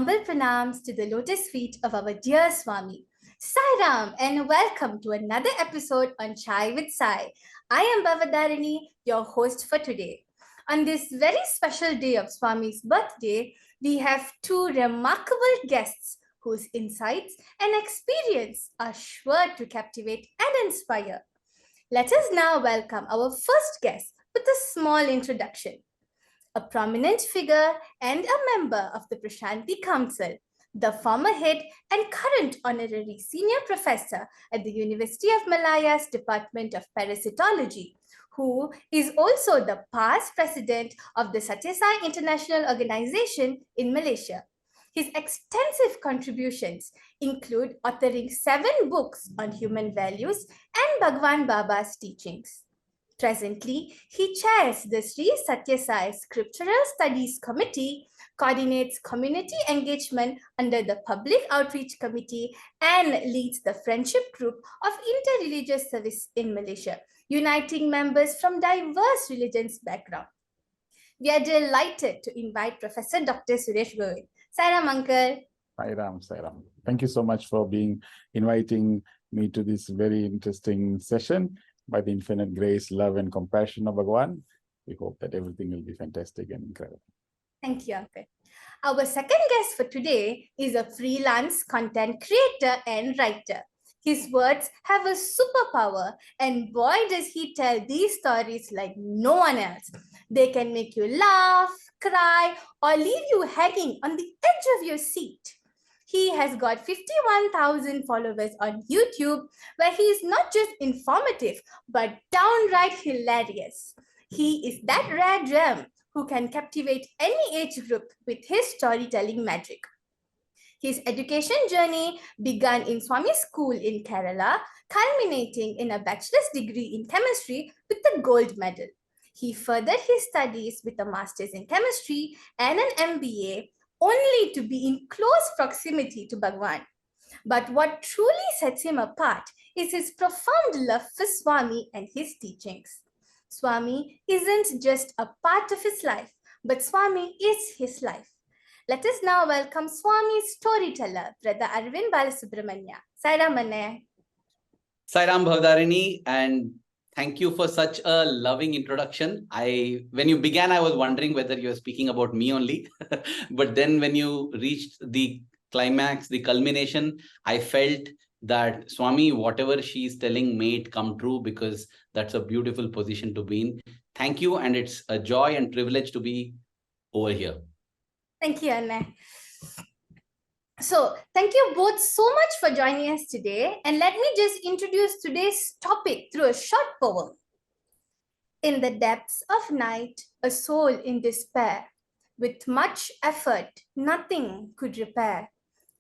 Humble pranams to the lotus feet of our dear Swami. Sai Ram, and welcome to another episode on Chai with Sai. I am Bhavadarini, your host for today. On this very special day of Swami's birthday, we have two remarkable guests whose insights and experience are sure to captivate and inspire. Let us now welcome our first guest with a small introduction. A prominent figure and a member of the Prashanti Council, the former head and current honorary senior professor at the University of Malaya's Department of Parasitology, who is also the past president of the Satyasai International Organization in Malaysia. His extensive contributions include authoring 7 books on human values and Bhagwan Baba's teachings. Presently, he chairs the Sri Satya Sai Scriptural Studies Committee, coordinates community engagement under the Public Outreach Committee, and leads the Friendship Group of Interreligious Service in Malaysia, uniting members from diverse religions background. We are delighted to invite Professor Dr. Suresh Govind. Sai Ram, Uncle. Sai Ram, Sai Ram. Thank you so much for inviting me to this very interesting session. By the infinite grace, love, and compassion of Bhagwan, we hope that everything will be fantastic and incredible. Thank you, Uncle. Our second guest for today is a freelance content creator and writer. His words have a superpower, and boy does he tell these stories like no one else. They can make you laugh, cry, or leave you hanging on the edge of your seat. He has got 51,000 followers on YouTube, where he is not just informative, but downright hilarious. He is that rare gem who can captivate any age group with his storytelling magic. His education journey began in Swami School in Kerala, culminating in a bachelor's degree in chemistry with a gold medal. He furthered his studies with a master's in chemistry and an MBA, only to be in close proximity to Bhagwan. But what truly sets him apart is his profound love for Swami and his teachings. Swami isn't just a part of his life, but Swami is his life. Let us now welcome Swami's storyteller, Brother Arvind Balasubramanya. Sai Ram, Anne. Sai Ram Bhavdarini, and thank you for such a loving introduction. When you began, I was wondering whether you were speaking about me only. But then when you reached the climax, the culmination, I felt that Swami, whatever she is telling, may it come true, because that's a beautiful position to be in. Thank you. And it's a joy and privilege to be over here. Thank you, Anne. So, thank you both so much for joining us today. And let me just introduce today's topic through a short poem. In the depths of night, a soul in despair, with much effort, nothing could repair.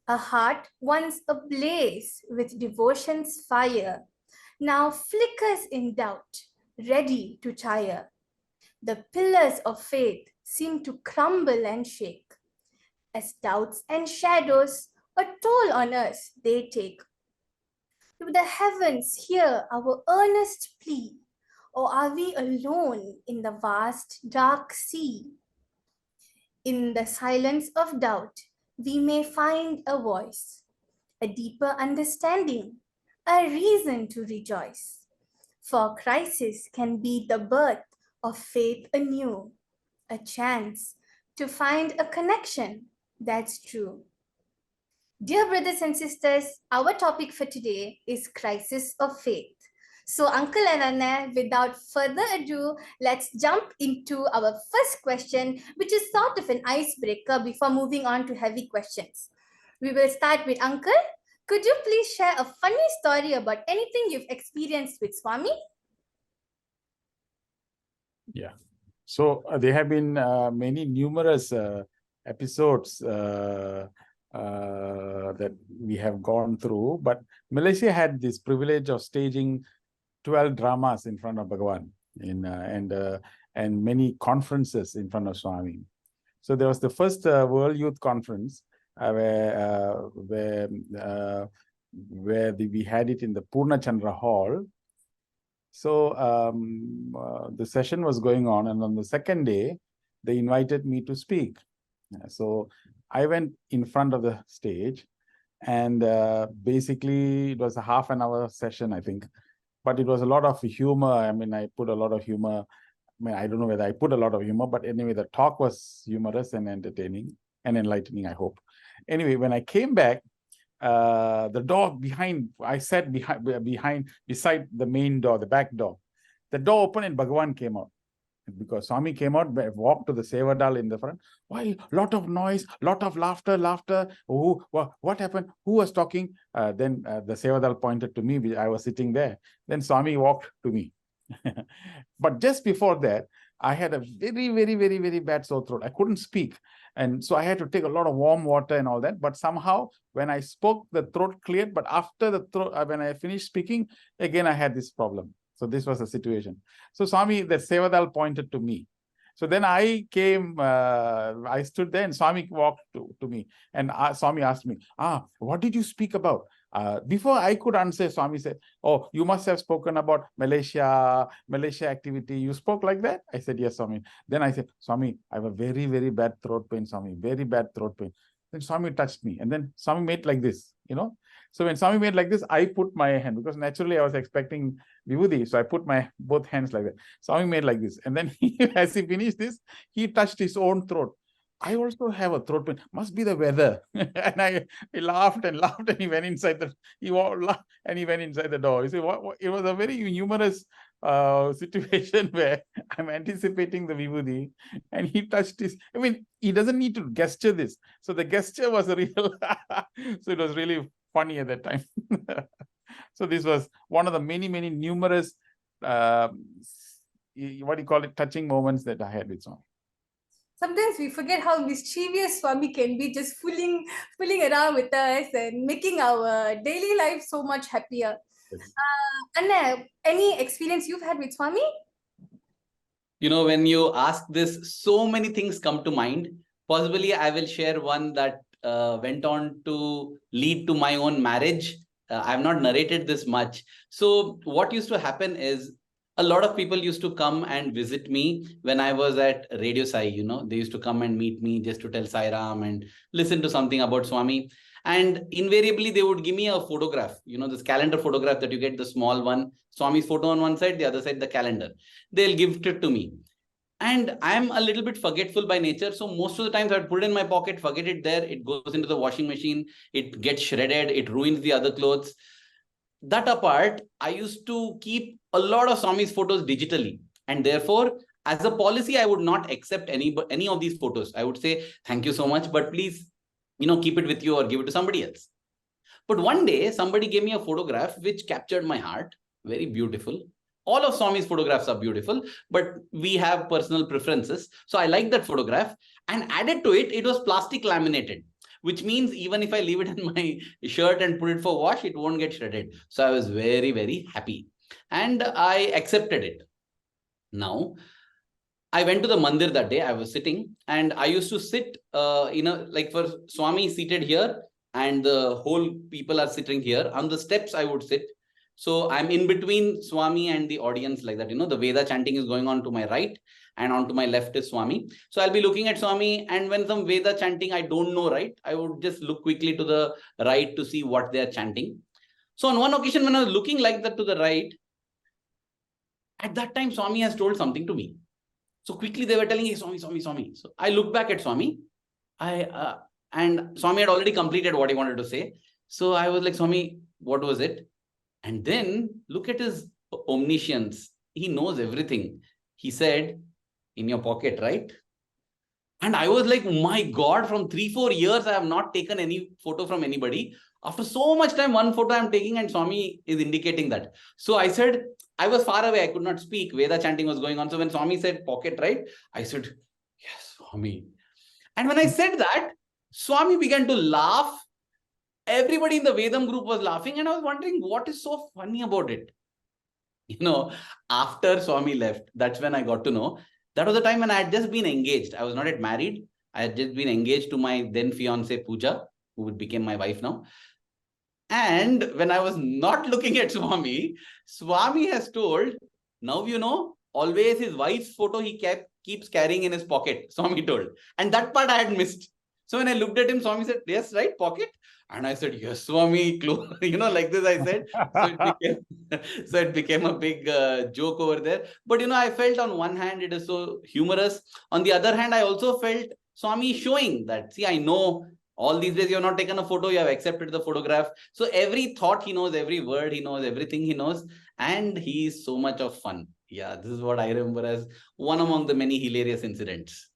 A heart once ablaze with devotion's fire, now flickers in doubt, ready to tire. The pillars of faith seem to crumble and shake, as doubts and shadows a toll on us they take. Do the heavens hear our earnest plea, or are we alone in the vast dark sea? In the silence of doubt, we may find a voice, a deeper understanding, a reason to rejoice. For crisis can be the birth of faith anew, a chance to find a connection that's true. Dear brothers and sisters, our topic for today is crisis of faith. So Uncle and Anna, without further ado, let's jump into our first question, which is sort of an icebreaker before moving on to heavy questions. We will start with Uncle. Could you please share a funny story about anything you've experienced with Swami? Yeah. So there have been many numerous episodes that we have gone through, but Malaysia had this privilege of staging 12 dramas in front of Bhagavan and many conferences in front of Swami. So there was the first World Youth Conference where we had it in the Purna Chandra Hall. So the session was going on, and on the second day, they invited me to speak. So I went in front of the stage, and basically it was a half an hour session, I think, but it was a lot of humor. I mean, I put a lot of humor. I mean, I don't know whether I put a lot of humor, but anyway, the talk was humorous and entertaining and enlightening, I hope. Anyway, when I came back, the door behind, I sat beside the main door, the back door. The door opened and Bhagavan came out. Because Swami came out, walked to the Sevadal in the front. Why? Lot of noise, lot of laughter. Oh, what happened? Who was talking? Then the Sevadal pointed to me. I was sitting there. Then Swami walked to me. But just before that, I had a very bad sore throat. I couldn't speak. And so I had to take a lot of warm water and all that. But somehow, when I spoke, the throat cleared. But after the throat, when I finished speaking, again, I had this problem. So this was the situation. So Swami, the Sevadal pointed to me. So then I came, I stood there and Swami walked to me. And Swami asked me, what did you speak about? Before I could answer, Swami said, oh, you must have spoken about Malaysia activity. You spoke like that? I said, yes, Swami. Then I said, Swami, I have a very bad throat pain, Swami, very bad throat pain. Then Swami touched me. And then Swami made like this, So when Swami made like this, I put my hand, because naturally I was expecting Vibhuti. So I put my both hands like that. Swami made like this. And then as he finished this, he touched his own throat. I also have a throat pain. Must be the weather. And I laughed and he went inside he went inside the door. You see, it was a very humorous situation where I'm anticipating the Vibhuti and he touched his, I mean, he doesn't need to gesture this. So the gesture was a real, so it was really funny at that time. So this was one of the many numerous, what do you call it, touching moments that I had with Swami. Sometimes we forget how mischievous Swami can be, just fooling around with us and making our daily life so much happier. Yes. Anna, any experience you've had with Swami? When you ask this, so many things come to mind. Possibly, I will share one that went on to lead to my own marriage. I have not narrated this much. So what used to happen is, a lot of people used to come and visit me when I was at Radio Sai. They used to come and meet me just to tell Sai Ram and listen to something about Swami. And invariably, they would give me a photograph, this calendar photograph that you get, the small one, Swami's photo on one side, the other side, the calendar. They'll gift it to me. And I'm a little bit forgetful by nature. So most of the times I'd put it in my pocket, forget it there. It goes into the washing machine. It gets shredded. It ruins the other clothes. That apart, I used to keep a lot of Swami's photos digitally. And therefore, as a policy, I would not accept any of these photos. I would say, thank you so much, but please, keep it with you or give it to somebody else. But one day, somebody gave me a photograph which captured my heart. Very beautiful. All of Swami's photographs are beautiful, but we have personal preferences. So I like that photograph, and added to it, it was plastic laminated, which means even if I leave it in my shirt and put it for wash, it won't get shredded. So I was very happy, and I accepted it. Now, I went to the mandir that day. I was sitting, and I used to sit, like for Swami seated here, and the whole people are sitting here. On the steps, I would sit. So I'm in between Swami and the audience like that. The Veda chanting is going on to my right, and on to my left is Swami. So I'll be looking at Swami, and when some Veda chanting I don't know, right, I would just look quickly to the right to see what they're chanting. So on one occasion, when I was looking like that to the right, at that time, Swami has told something to me. So quickly they were telling, hey, Swami. So I look back at Swami. And Swami had already completed what he wanted to say. So I was like, Swami, what was it? And then look at his omniscience. He knows everything. He said, in your pocket, right? And I was like, my God, from 3-4 years, I have not taken any photo from anybody. After so much time, one photo I'm taking, and Swami is indicating that. So I said, I was far away. I could not speak. Veda chanting was going on. So when Swami said pocket, right? I said, yes, Swami. And when I said that, Swami began to laugh. Everybody in the Vedam group was laughing, and I was wondering what is so funny about it. After Swami left, that's when I got to know. That was the time when I had just been engaged. I was not yet married. I had just been engaged to my then fiance Pooja, who became my wife now. And when I was not looking at Swami, Swami has told, now always his wife's photo he keeps carrying in his pocket, Swami told. And that part I had missed. So when I looked at him, Swami said, yes, right, pocket? And I said, yes, Swami, like this I said. So it became a big joke over there. But, I felt on one hand, it is so humorous. On the other hand, I also felt Swami showing that, see, I know all these days you have not taken a photo, you have accepted the photograph. So every thought he knows, every word he knows, everything he knows. And he is so much of fun. Yeah, this is what I remember as one among the many hilarious incidents.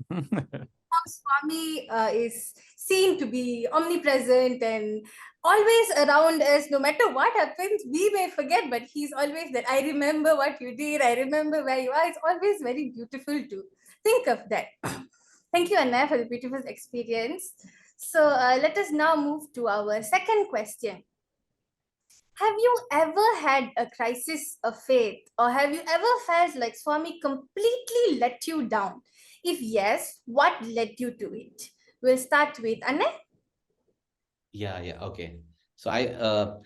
Swami is seen to be omnipresent and always around us. No matter what happens, we may forget, but he's always there. I remember what you did. I remember where you are. It's always very beautiful to think of that. Thank you, Anna, for the beautiful experience. So let us now move to our second question. Have you ever had a crisis of faith, or have you ever felt like Swami completely let you down? If yes, what led you to it? We'll start with Anne. Yeah, okay. So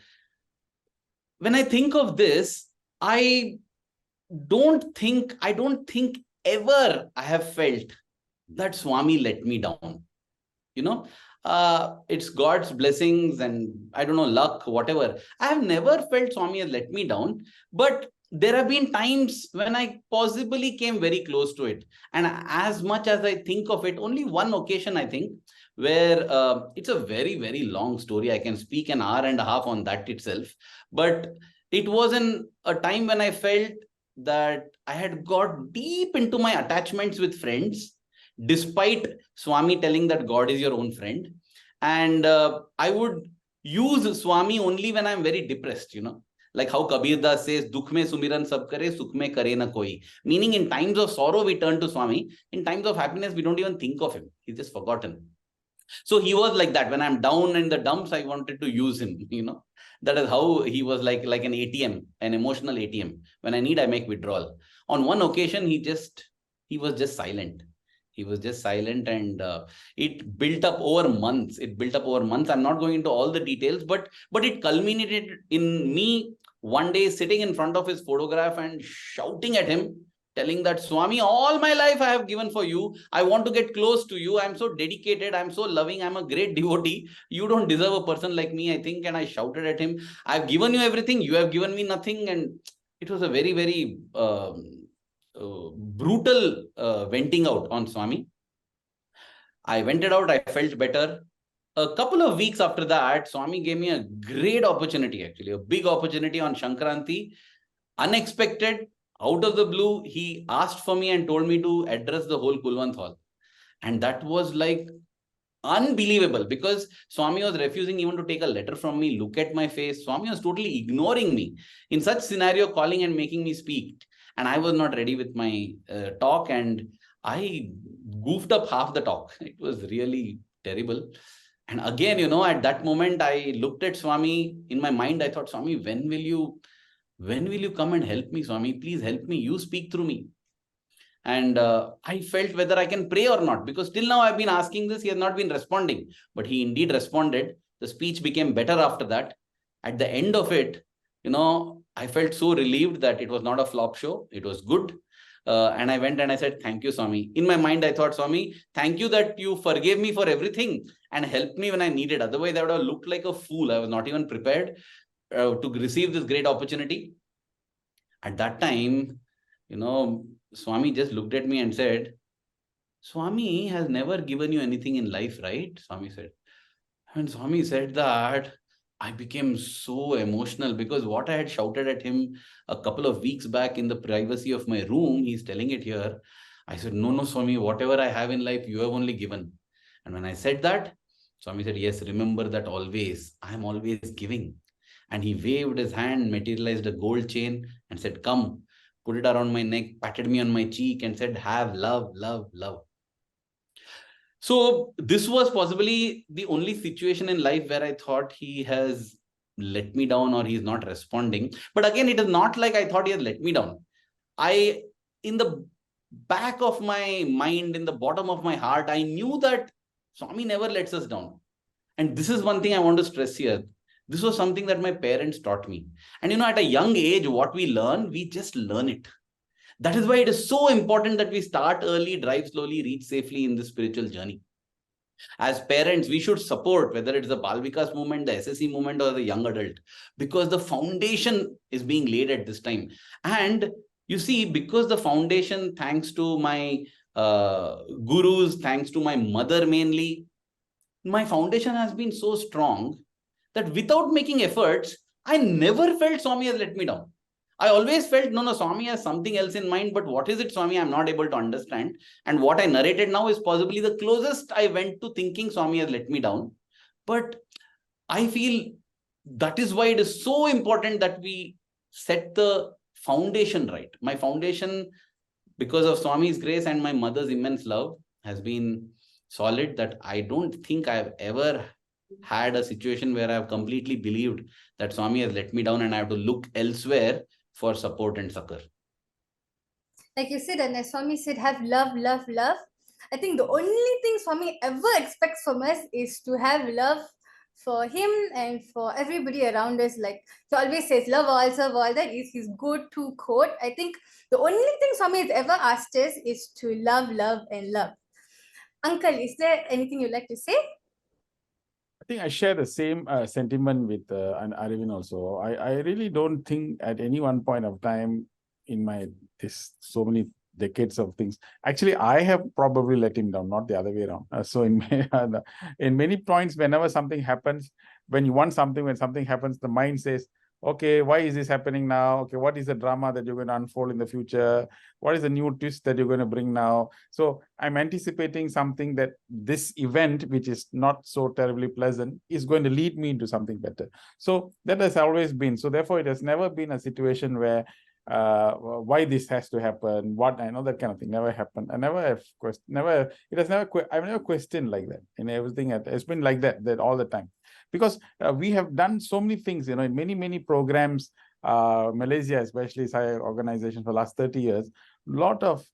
when I think of this, I don't think ever I have felt that Swami let me down. It's God's blessings and I don't know, luck, whatever. I have never felt Swami has let me down, but there have been times when I possibly came very close to it. And as much as I think of it, only one occasion, I think, where it's a very, very long story. I can speak an hour and a half on that itself. But it was a time when I felt that I had got deep into my attachments with friends, despite Swami telling that God is your own friend. And I would use Swami only when I'm very depressed, Like how Kabir Das says, Dukh mein sumiran sab kare, sukh mein kare na koi. Meaning in times of sorrow, we turn to Swami. In times of happiness, we don't even think of him. He's just forgotten. So he was like that. When I'm down in the dumps, I wanted to use him, That is how he was like an ATM, an emotional ATM. When I need, I make withdrawal. On one occasion, he was just silent. He was just silent, and it built up over months. I'm not going into all the details, but it culminated in me one day sitting in front of his photograph and shouting at him, telling that, Swami, all my life I have given for you. I want to get close to you. I'm so dedicated. I'm so loving. I'm a great devotee. You don't deserve a person like me, I think. And I shouted at him, I've given you everything. You have given me nothing. And it was a very, very brutal venting out on Swami. I vented out. I felt better. A couple of weeks after that, Swami gave me a great opportunity, actually, a big opportunity on Shankranti. Unexpected, out of the blue, he asked for me and told me to address the whole Kulwant Hall. And that was like unbelievable, because Swami was refusing even to take a letter from me, look at my face. Swami was totally ignoring me. In such scenario, calling and making me speak. And I was not ready with my talk, and I goofed up half the talk. It was really terrible. And again, at that moment, I looked at Swami. In my mind, I thought, Swami, when will you come and help me, Swami? Please help me. You speak through me. And I felt whether I can pray or not, because till now I've been asking this. He has not been responding, but he indeed responded. The speech became better after that. At the end of it, I felt so relieved that it was not a flop show. It was good. And I went and I said, thank you, Swami. In my mind, I thought, Swami, thank you that you forgave me for everything and helped me when I needed. Otherwise, I would have looked like a fool. I was not even prepared to receive this great opportunity. At that time, Swami just looked at me and said, Swami has never given you anything in life, right? Swami said. And Swami said that, I became so emotional, because what I had shouted at him a couple of weeks back in the privacy of my room, he's telling it here. I said, no, Swami, whatever I have in life, you have only given. And when I said that, Swami said, yes, remember that always. I'm always giving. And he waved his hand, materialized a gold chain and said, come, put it around my neck, patted me on my cheek and said, have love, love, love. So this was possibly the only situation in life where I thought he has let me down or he's not responding. But again, it is not like I thought he has let me down. In the back of my mind, in the bottom of my heart, I knew that Swami never lets us down. And this is one thing I want to stress here. This was something that my parents taught me. And at a young age, what we learn, we just learn it. That is why it is so important that we start early, drive slowly, reach safely in the spiritual journey. As parents, we should support, whether it's the Bal Vikas movement, the SSC movement, or the young adult, because the foundation is being laid at this time. And you see, because the foundation, thanks to my gurus, thanks to my mother mainly, my foundation has been so strong that without making efforts, I never felt Swami has let me down. I always felt, no, Swami has something else in mind, but what is it, Swami? I'm not able to understand. And what I narrated now is possibly the closest I went to thinking Swami has let me down. But I feel that is why it is so important that we set the foundation right. My foundation, because of Swami's grace and my mother's immense love, has been solid, that I don't think I've ever had a situation where I've completely believed that Swami has let me down and I have to look elsewhere for support and succor. Like you said, and as Swami said, have love, love, love. I think the only thing Swami ever expects from us is to have love for him and for everybody around us. Like he always says, love all, serve all. That is his go-to quote. I think the only thing Swami has ever asked us is to love, love, and love. Uncle, is there anything you'd like to say? I think I share the same sentiment with Arvind also. I really don't think at any one point of time in my so many decades of things. Actually, I have probably let him down, not the other way around. So in many points, whenever something happens, when you want something, when something happens, the mind says, okay, why is this happening now? Okay, what is the drama that you're going to unfold in the future? What is the new twist that you're going to bring now? So I'm anticipating something that this event, which is not so terribly pleasant, is going to lead me into something better. So that has always been. So therefore, it has never been a situation where why this has to happen, what, I know that kind of thing never happened. I never have I've never questioned like that in everything. It's been like that all the time. Because we have done so many things, in many programs, Malaysia, especially Sai organization for the last 30 years, a lot of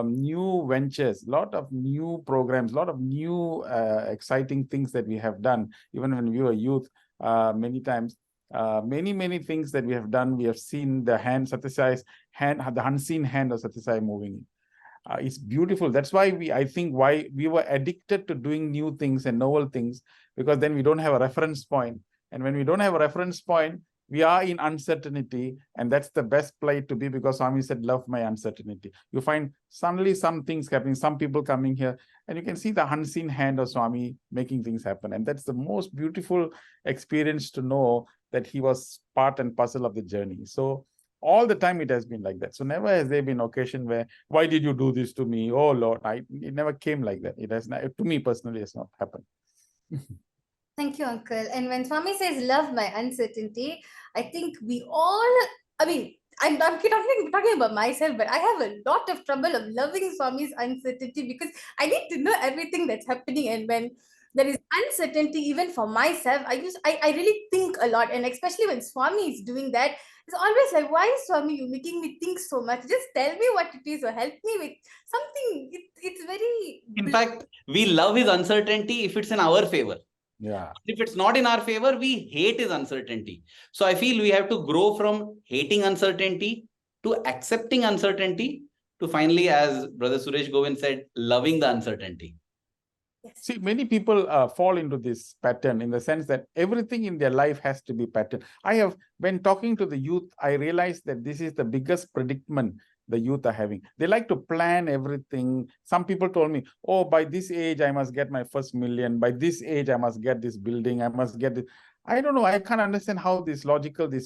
new ventures, a lot of new programs, a lot of new exciting things that we have done, even when we were youth, many times. Many things that we have done, we have seen the Satyasai's hand, the unseen hand of Satyasai moving. It's beautiful. That's why I think why we were addicted to doing new things and novel things, because then we don't have a reference point. And when we don't have a reference point, we are in uncertainty, and that's the best place to be, because Swami said, love my uncertainty. You find suddenly some things happening, some people coming here, and you can see the unseen hand of Swami making things happen. And that's the most beautiful experience to know that he was part and parcel of the journey. So all the time it has been like that. So never has there been occasion where, why did you do this to me? Oh Lord, it never came like that. It has not, to me personally, has not happened. Thank you, Uncle. And when Swami says, love my uncertainty, I think we all, I'm talking about myself, but I have a lot of trouble of loving Swami's uncertainty, because I need to know everything that's happening. And when there is uncertainty, even for myself, I really think a lot. And especially when Swami is doing that, it's always like, why is Swami, you making me think so much? Just tell me what it is, or help me with something. It's very... In fact, we love his uncertainty if it's in our favor. Yeah. If it's not in our favor, we hate his uncertainty. So I feel we have to grow from hating uncertainty to accepting uncertainty to finally, as Brother Suresh Govind said, loving the uncertainty. Yes. See, many people fall into this pattern, in the sense that everything in their life has to be pattern. When talking to the youth, I realized that this is the biggest predicament the youth are having. They like to plan everything. Some people told me, oh, by this age, I must get my first million. By this age, I must get this building. I must get this. I don't know. I can't understand how these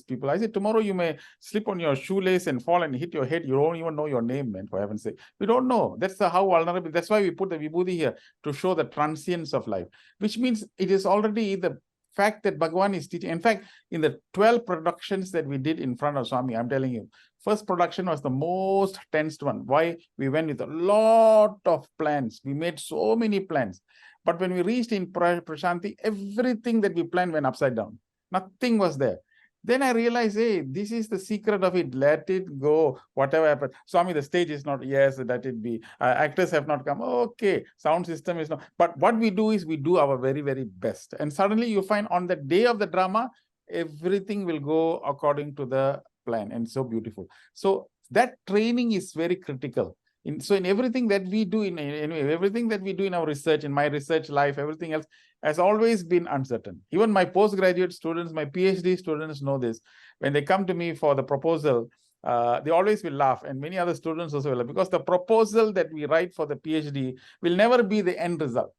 people. I said, tomorrow you may slip on your shoelace and fall and hit your head. You don't even know your name, man, for heaven's sake. We don't know. That's how vulnerable. That's why we put the Vibhuti here, to show the transience of life, which means it is already the fact that Bhagavan is teaching. In fact, in the 12 productions that we did in front of Swami, I'm telling you, first production was the most tensed one. Why? We went with a lot of plans. We made so many plans. But when we reached in Prashanti, everything that we planned went upside down. Nothing was there. Then I realized, hey, this is the secret of it. Let it go. Whatever happened. Swami, the stage is not, yes, let it be. Actors have not come. Okay. Sound system is not. But what we do is we do our very, very best. And suddenly you find on the day of the drama, everything will go according to the plan. And so beautiful. So That training is very critical. So in everything that we do, in everything that we do in our research, in my research life, everything else has always been uncertain. Even my postgraduate students, my PhD students know this. When they come to me for the proposal, they always will laugh, and many other students also will laugh, because the proposal that we write for the PhD will never be the end result.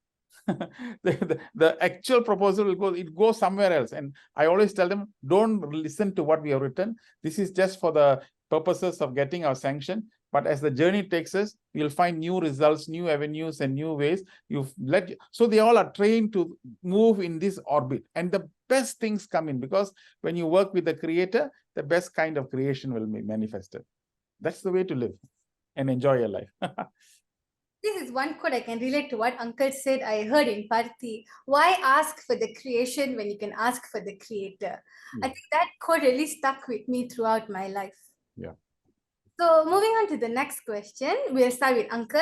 the actual proposal will go, it goes somewhere else. And I always tell them, don't listen to what we have written. This is just for the purposes of getting our sanction. But as the journey takes us, you'll find new results, new avenues, and new ways. So they all are trained to move in this orbit. And the best things come in, because when you work with the creator, the best kind of creation will be manifested. That's the way to live and enjoy your life. This is one quote I can relate to what Uncle said. I heard in Parthi. Why ask for the creation when you can ask for the creator? Yeah. I think that quote really stuck with me throughout my life. Yeah. So moving on to the next question, we'll start with Uncle.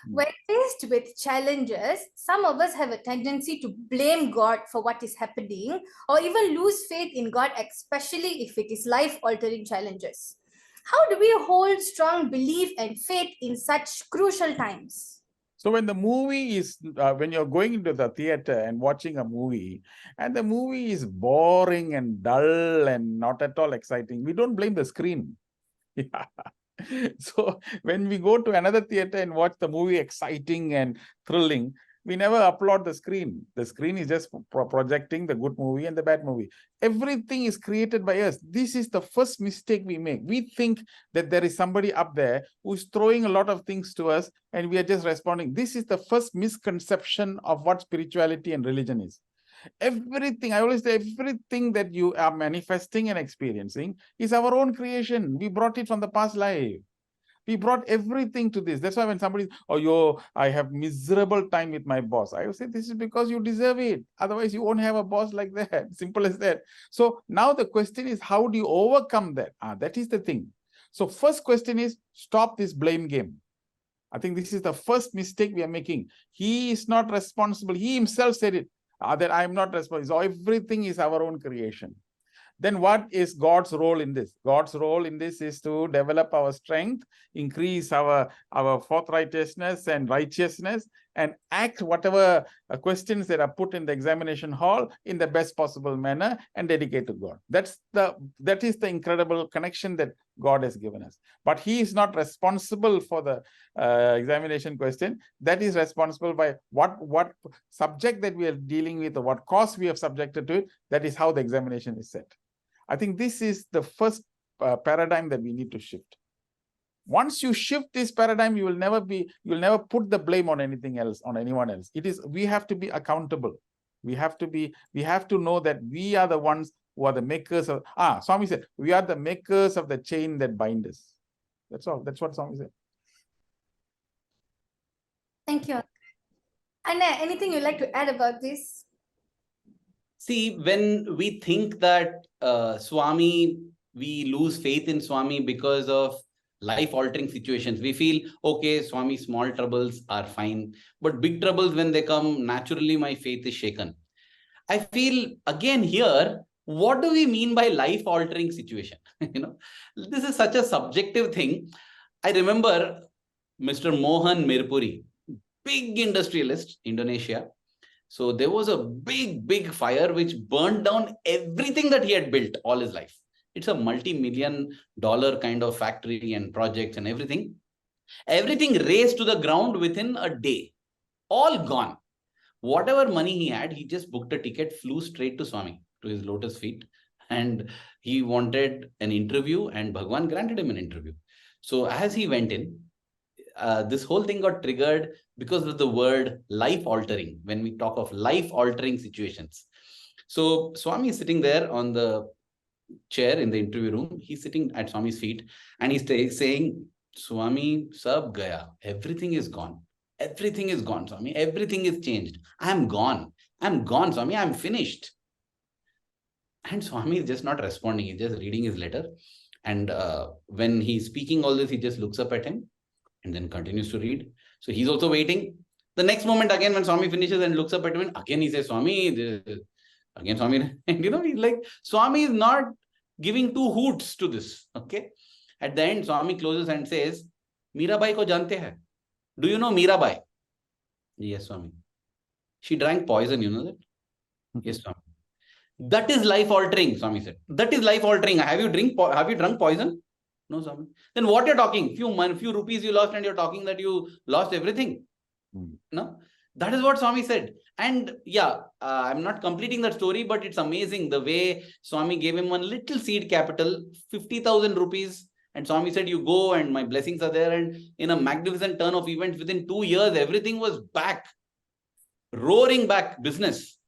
When faced with challenges, some of us have a tendency to blame God for what is happening, or even lose faith in God, especially if it is life-altering challenges. How do we hold strong belief and faith in such crucial times? So when the movie is, when you're going into the theater and watching a movie, and the movie is boring and dull and not at all exciting, we don't blame the screen. Yeah. So when we go to another theater and watch the movie exciting and thrilling, we never applaud the screen. The screen is just projecting the good movie and the bad movie. Everything is created by us. This is the first mistake we make. We think that there is somebody up there who's throwing a lot of things to us and we are just responding. This is the first misconception of what spirituality and religion is. Everything, I always say, everything that you are manifesting and experiencing is our own creation. We brought it from the past life. We brought everything to this. That's why when somebody, oh, yo, I have miserable time with my boss, I would say, this is because you deserve it. Otherwise, you won't have a boss like that. Simple as that. So now the question is, how do you overcome that? That is the thing. So first question is, stop this blame game. I think this is the first mistake we are making. He is not responsible. He himself said it, that I am not responsible. So everything is our own creation. Then what is God's role in this? God's role in this is to develop our strength, increase our forthrighteousness and righteousness, and act whatever questions that are put in the examination hall in the best possible manner and dedicate to God. That is the incredible connection that God has given us. But he is not responsible for the examination question. That is responsible by what subject that we are dealing with or what course we have subjected to it. That is how the examination is set. I think this is the first paradigm that we need to shift. Once you shift this paradigm, you will never put the blame on anything else, on anyone else. We have to be accountable. We have to know that we are the ones who are the makers of, Swami said, we are the makers of the chain that bind us. That's all. That's what Swami said. Thank you. Anna, anything you'd like to add about this? See, when we think that Swami, we lose faith in Swami because of life-altering situations. We feel, okay, Swami, small troubles are fine. But big troubles, when they come, naturally, my faith is shaken. I feel, again here, what do we mean by life-altering situation? This is such a subjective thing. I remember Mr. Mohan Mirpuri, big industrialist, Indonesia. So there was a big fire which burned down everything that he had built all his life. It's a multi-million-dollar kind of factory and projects and everything. Everything razed to the ground within a day. All gone. Whatever money he had, he just booked a ticket, flew straight to Swami, to his lotus feet. And he wanted an interview and Bhagwan granted him an interview. So as he went in, this whole thing got triggered because of the word life-altering, when we talk of life-altering situations. So Swami is sitting there on the chair in the interview room. He's sitting at Swami's feet and he's saying, Swami, sab gaya. Everything is gone. Everything is gone, Swami. Everything is changed. I'm gone. I'm gone, Swami. I'm finished. And Swami is just not responding. He's just reading his letter. And when he's speaking all this, he just looks up at him and then continues to read. So he's also waiting. The next moment, again, when Swami finishes and looks up at him, again he says, Swami, again Swami, and he's like, Swami is not giving two hoots to this, okay? At the end, Swami closes and says, Mirabai ko jante hai? Do you know Mirabai? Yes, Swami. She drank poison, you know that? Yes, Swami. That is life altering, Swami said. That is life altering. Have you drunk poison? No, Swami. Then what you're talking? Few rupees you lost and you're talking that you lost everything. No, that is what Swami said. And yeah, I'm not completing that story, but it's amazing the way Swami gave him one little seed capital, 50,000 rupees. And Swami said, you go and my blessings are there. And in a magnificent turn of events, within 2 years, everything was back, roaring back business.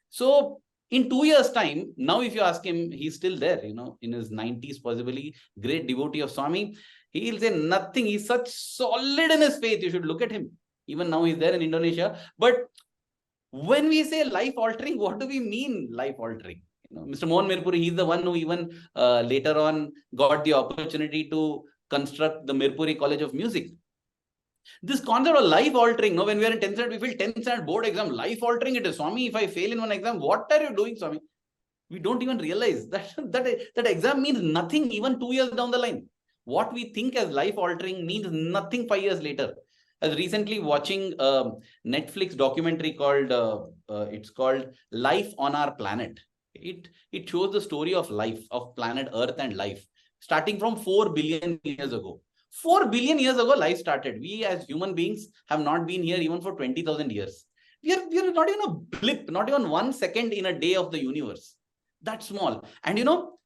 So in 2 years' time, now if you ask him, he's still there, you know, in his 90s, possibly, great devotee of Swami. He'll say nothing. He's such solid in his faith. You should look at him. Even now he's there in Indonesia. But when we say life altering, what do we mean life altering? You know, Mr. Mohan Mirpuri, he's the one who even later on got the opportunity to construct the Mirpuri College of Music. This concept of life altering, no, when we are in 10th standard, we feel 10th standard board exam, life altering it is. Swami, if I fail in one exam, what are you doing, Swami? We don't even realize that exam means nothing even 2 years down the line. What we think as life altering means nothing 5 years later. I was recently watching a Netflix documentary called, it's called Life on Our Planet. It shows the story of life, of planet Earth and life, starting from 4 billion years ago. 4 billion years ago, life started. We as human beings have not been here even for 20,000 years. We are not even a blip, not even 1 second in a day of the universe. That small. And you know,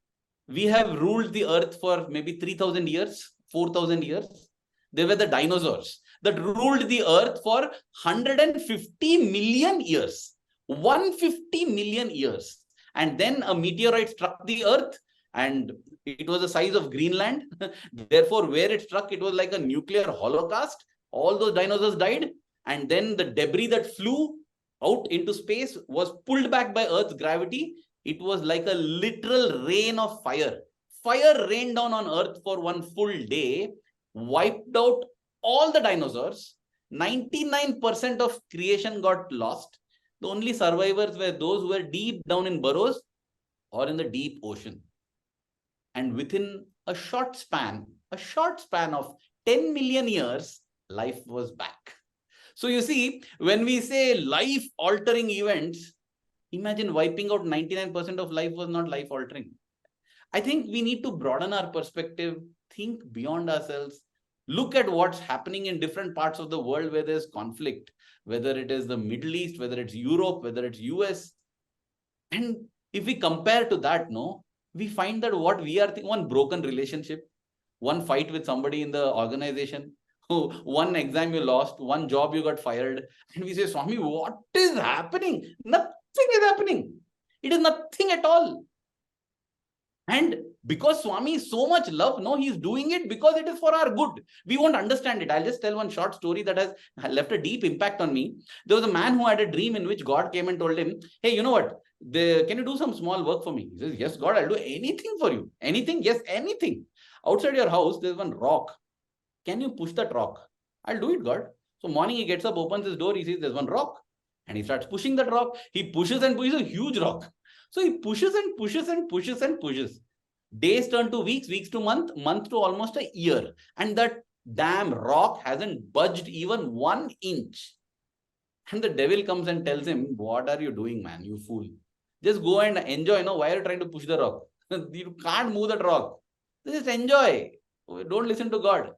we have ruled the earth for maybe 3,000 years, 4,000 years. They were the dinosaurs that ruled the earth for 150 million years. 150 million years. And then a meteorite struck the earth and it was the size of Greenland. Therefore, where it struck, it was like a nuclear holocaust. All those dinosaurs died. And then the debris that flew out into space was pulled back by Earth's gravity. It was like a literal rain of fire. Fire rained down on Earth for 1 full day, wiped out all the dinosaurs. 99% of creation got lost. The only survivors were those who were deep down in burrows or in the deep ocean. And within a short span of 10 million years, life was back. So you see, when we say life-altering events, imagine wiping out 99% of life was not life-altering. I think we need to broaden our perspective, think beyond ourselves, look at what's happening in different parts of the world where there's conflict, whether it is the Middle East, whether it's Europe, whether it's US. And if we compare to that, no, we find that what we are thinking, one broken relationship, one fight with somebody in the organization, one exam you lost, one job you got fired. And we say, Swami, what is happening? Nothing is happening. It is nothing at all. And because Swami is so much love, no, he's doing it because it is for our good. We won't understand it. I'll just tell one short story that has left a deep impact on me. There was a man who had a dream in which God came and told him, hey, you know what? Can you do some small work for me? He says, yes, God, I'll do anything for you. Anything? Yes, anything. Outside your house, there's one rock. Can you push that rock? I'll do it, God. So morning he gets up, opens his door, he sees there's one rock. And he starts pushing that rock. He pushes and pushes a huge rock. So he pushes and pushes and pushes and pushes. Days turn to weeks, weeks to month, month to almost a year. And that damn rock hasn't budged even 1 inch. And the devil comes and tells him, what are you doing, man? You fool. Just go and enjoy. No, why are you trying to push the rock? You can't move that rock. Just enjoy. Don't listen to God.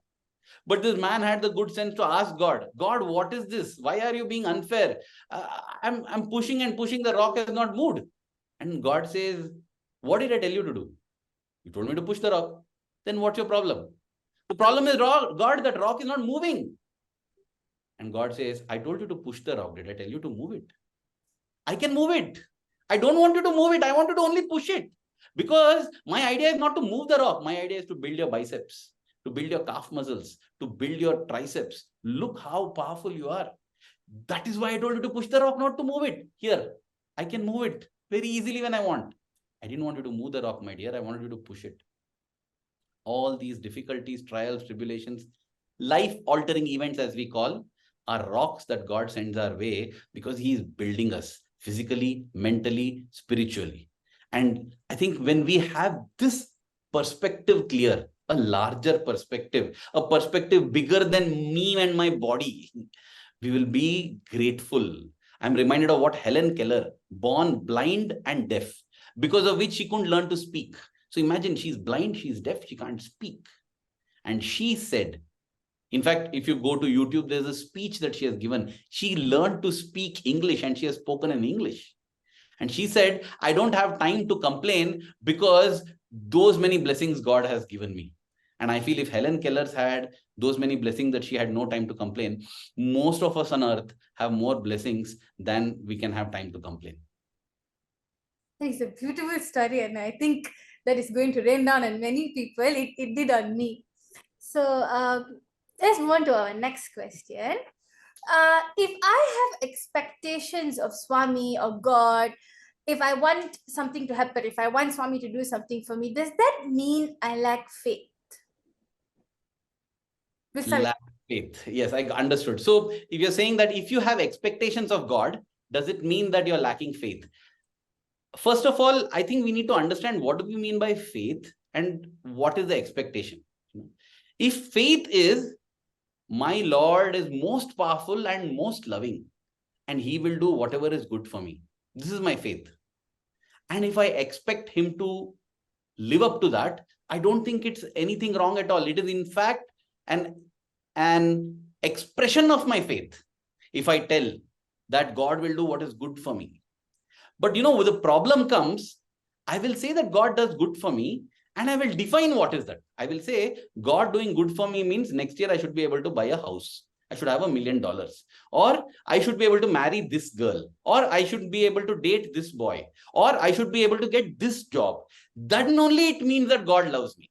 But this man had the good sense to ask God, God, what is this? Why are you being unfair? I'm pushing and pushing. The rock has not moved. And God says, what did I tell you to do? You told me to push the rock. Then what's your problem? The problem is, God, that rock is not moving. And God says, I told you to push the rock. Did I tell you to move it? I can move it. I don't want you to move it. I want you to only push it. Because my idea is not to move the rock. My idea is to build your biceps, to build your calf muscles, to build your triceps. Look how powerful you are. That is why I told you to push the rock, not to move it. Here, I can move it very easily when I want. I didn't want you to move the rock, my dear. I wanted you to push it. All these difficulties, trials, tribulations, life-altering events, as we call, are rocks that God sends our way because he is building us physically, mentally, spiritually. And I think when we have this perspective clear, a larger perspective, a perspective bigger than me and my body, we will be grateful. I'm reminded of what Helen Keller, born blind and deaf, because of which she couldn't learn to speak. So imagine, she's blind, she's deaf, she can't speak. And she said, in fact, if you go to YouTube, there's a speech that she has given. She learned to speak English and she has spoken in English. And she said, I don't have time to complain because those many blessings God has given me. And I feel if Helen Keller's had those many blessings that she had no time to complain, most of us on earth have more blessings than we can have time to complain. It's a beautiful story, and I think that is going to rain down on many people. It did on me. So let's move on to our next question. If I have expectations of Swami or God, if I want something to happen, if I want Swami to do something for me, does that mean I lack faith? Lack faith. Yes, I understood. So if you're saying that if you have expectations of God, does it mean that you're lacking faith? First of all, I think we need to understand what do we mean by faith and what is the expectation. If faith is, my Lord is most powerful and most loving, and he will do whatever is good for me. This is my faith. And if I expect him to live up to that, I don't think it's anything wrong at all. It is in fact an expression of my faith. If I tell that God will do what is good for me. But when the problem comes, I will say that God does good for me, and I will define what is that. I will say God doing good for me means next year I should be able to buy a house. I should have $1 million, or I should be able to marry this girl, or I should be able to date this boy, or I should be able to get this job. Then only it means that God loves me.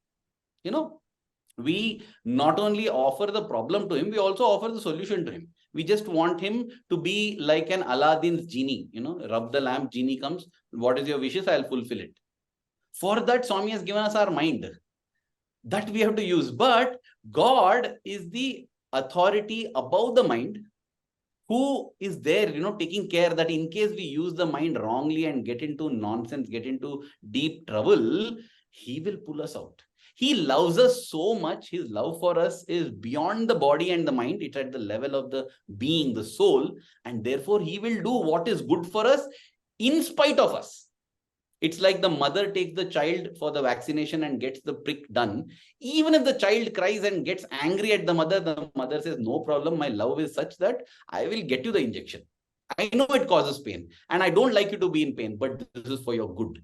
We not only offer the problem to him, we also offer the solution to him. We just want him to be like an Aladdin's genie, rub the lamp, genie comes. What is your wishes? I'll fulfill it. For that, Swami has given us our mind that we have to use. But God is the authority above the mind, who is there, taking care that in case we use the mind wrongly and get into nonsense, get into deep trouble, he will pull us out. He loves us so much. His love for us is beyond the body and the mind. It's at the level of the being, the soul. And therefore, he will do what is good for us in spite of us. It's like the mother takes the child for the vaccination and gets the prick done. Even if the child cries and gets angry at the mother says, no problem, my love is such that I will get you the injection. I know it causes pain and I don't like you to be in pain, but this is for your good.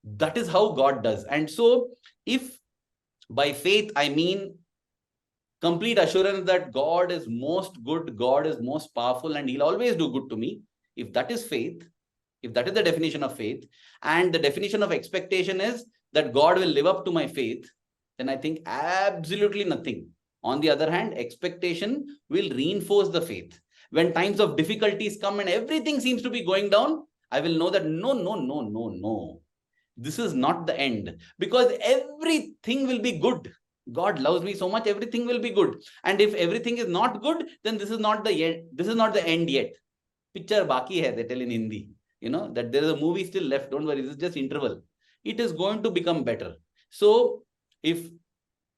That is how God does. And so if by faith, I mean complete assurance that God is most good, God is most powerful, and he'll always do good to me. If that is faith, if that is the definition of faith, and the definition of expectation is that God will live up to my faith, then I think absolutely nothing. On the other hand, expectation will reinforce the faith. When times of difficulties come and everything seems to be going down, I will know that no. This is not the end, because everything will be good. God loves me so much, everything will be good. And if everything is not good, then this is not the end. This is not the end yet. Picture baki hai, they tell in Hindi. That there is a movie still left. Don't worry, this is just interval. It is going to become better. So if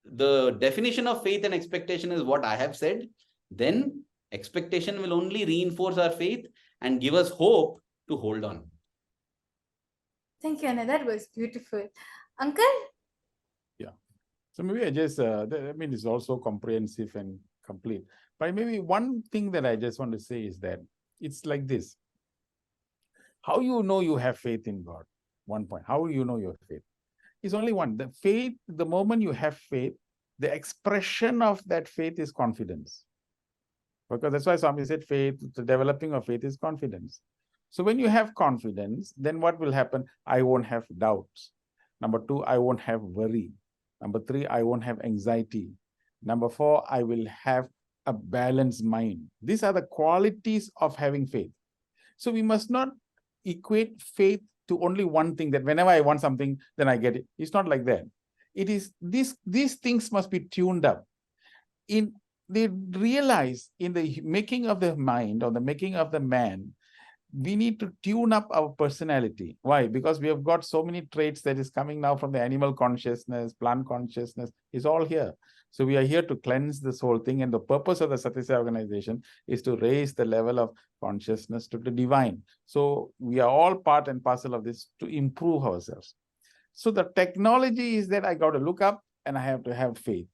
the definition of faith and expectation is what I have said, then expectation will only reinforce our faith and give us hope to hold on. Thank you, Anna. That was beautiful. Uncle? Yeah. So maybe I just, it's also comprehensive and complete. But maybe one thing that I just want to say is that it's like this. How you know you have faith in God? One point. How you know your faith? It's only one. The faith, the moment you have faith, the expression of that faith is confidence. Because that's why Swami said faith, the developing of faith is confidence. So when you have confidence, then what will happen? I won't have doubts. Number 2, I won't have worry. Number 3, I won't have anxiety. Number 4, I will have a balanced mind. These are the qualities of having faith. So we must not equate faith to only one thing, that whenever I want something, then I get it. It's not like that. It is these things must be tuned up. They realize in the making of the mind or the making of the man, we need to tune up our personality. Why? Because we have got so many traits that is coming now from the animal consciousness, plant consciousness, is all here. So we are here to cleanse this whole thing. And the purpose of the Satyasai organization is to raise the level of consciousness to the divine. So we are all part and parcel of this to improve ourselves. So the technology is that I got to look up and I have to have faith.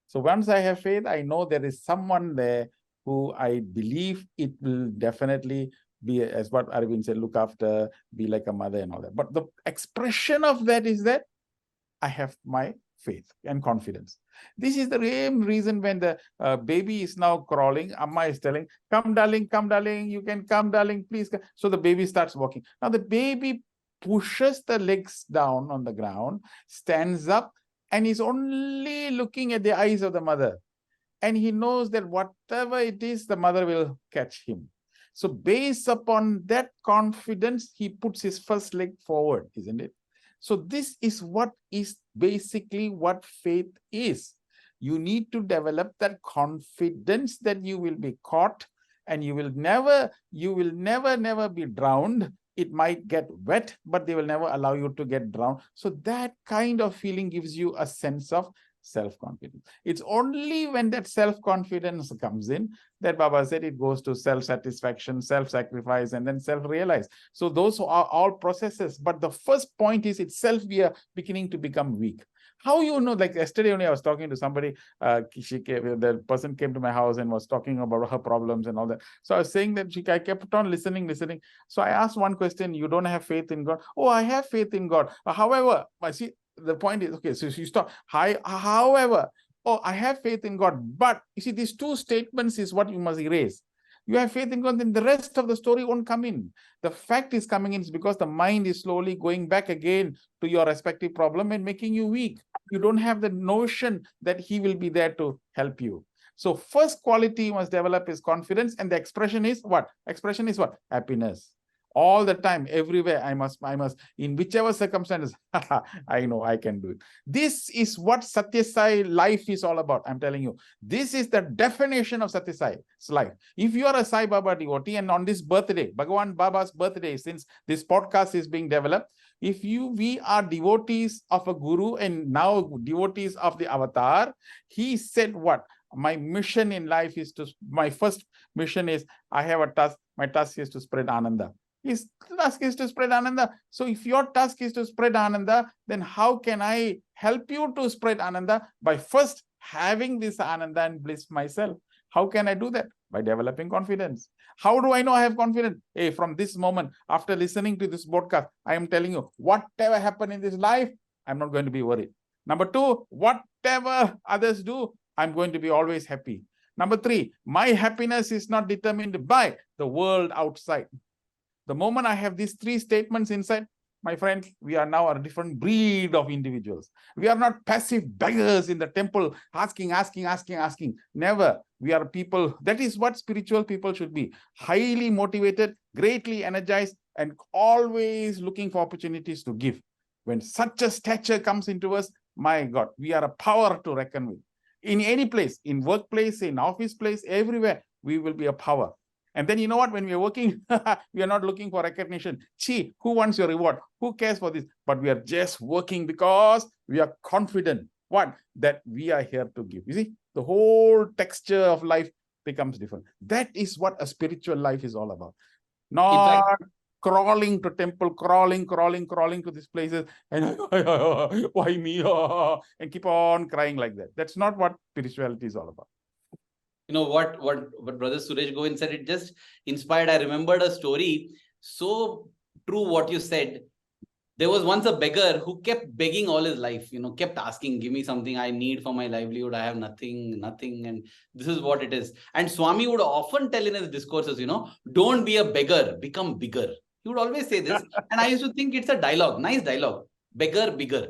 So once I have faith, I know there is someone there who I believe it will definitely be, as what Arvind said, look after, be like a mother and all that. But the expression of that is that I have my faith and confidence. This is the same reason when the baby is now crawling, Amma is telling, come darling, you can come darling, please come. So the baby starts walking. Now the baby pushes the legs down on the ground, stands up, and is only looking at the eyes of the mother. And he knows that whatever it is, the mother will catch him. So based upon that confidence, he puts his first leg forward, isn't it? So this is what is basically what faith is. You need to develop that confidence that you will be caught and you will never be drowned. It might get wet, but they will never allow you to get drowned. So that kind of feeling gives you a sense of self-confidence. It's only when that self-confidence comes in that Baba said it goes to self-satisfaction, self-sacrifice, and then self-realize. So those are all processes. But the first point is itself we are beginning to become weak. How you know, like yesterday only I was talking to somebody, the person came to my house and was talking about her problems and all that. So I was saying that I kept on listening. So I asked one question, you don't have faith in God? Oh, I have faith in God. However, I see, the point is, okay, so you stop. However, oh, I have faith in God. But you see, these two statements is what you must erase. You have faith in God, then the rest of the story won't come in. The fact is coming in is because the mind is slowly going back again to your respective problem and making you weak. You don't have the notion that he will be there to help you. So first quality you must develop is confidence, and the expression is what? Expression is what? Happiness. All the time, everywhere, I must, in whichever circumstances, I know I can do it. This is what Satyasai life is all about. I'm telling you, this is the definition of Satyasai's life. If you are a Sai Baba devotee and on this birthday, Bhagavan Baba's birthday, since this podcast is being developed, we are devotees of a guru and now devotees of the avatar, he said what? My mission in life is my first mission is, I have a task, my task is to spread Ananda. His task is to spread Ananda. So if your task is to spread Ananda, then how can I help you to spread Ananda? By first having this Ananda and bliss myself. How can I do that? By developing confidence. How do I know I have confidence? Hey, from this moment, after listening to this podcast, I am telling you, whatever happened in this life, I'm not going to be worried. Number two, whatever others do, I'm going to be always happy. Number three, my happiness is not determined by the world outside. The moment I have these three statements inside, my friend, we are now a different breed of individuals. We are not passive beggars in the temple asking. Never. We are people. That is what spiritual people should be. Highly motivated, greatly energized, and always looking for opportunities to give. When such a stature comes into us, my God, we are a power to reckon with. In any place, in workplace, in office place, everywhere, we will be a power. And then you know what, when we are working, we are not looking for recognition. Gee, who wants your reward? Who cares for this? But we are just working because we are confident. What? That we are here to give. You see, the whole texture of life becomes different. That is what a spiritual life is all about. Not crawling to temple, crawling to these places, and why me? And keep on crying like that. That's not what spirituality is all about. You know what Brother Suresh Govind said, it just inspired. I remembered a story. So true what you said. There was once a beggar who kept begging all his life, kept asking, give me something I need for my livelihood. I have nothing, and this is what it is. And Swami would often tell in his discourses, don't be a beggar, become bigger. He would always say this. And I used to think it's a dialogue, nice dialogue, beggar, bigger.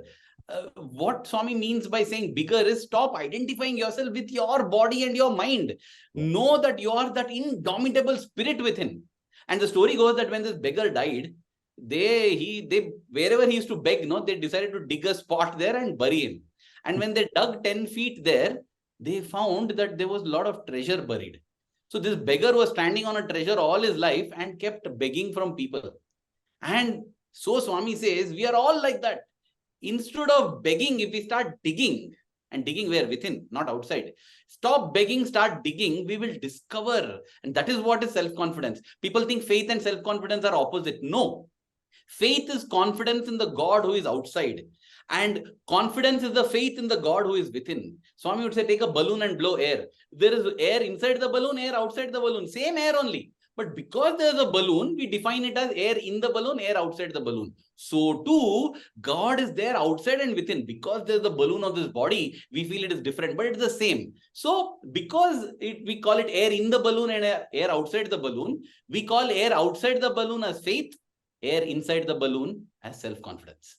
What Swami means by saying bigger is stop identifying yourself with your body and your mind. Know that you are that indomitable spirit within. And the story goes that when this beggar died, they wherever he used to beg, they decided to dig a spot there and bury him. And when they dug 10 feet there, they found that there was a lot of treasure buried. So this beggar was standing on a treasure all his life and kept begging from people. And so Swami says, we are all like that. Instead of begging, if we start digging, and digging where? Within, not outside. Stop begging, start digging, we will discover. And that is what is self-confidence. People think faith and self-confidence are opposite. No. Faith is confidence in the God who is outside. And confidence is the faith in the God who is within. Swami would say, take a balloon and blow air. There is air inside the balloon, air outside the balloon. Same air only. But because there is a balloon, we define it as air in the balloon, air outside the balloon. So too, God is there outside and within. Because there is a balloon of this body, we feel it is different, but it's the same. So because we call it air in the balloon and air outside the balloon, we call air outside the balloon as faith, air inside the balloon as self-confidence.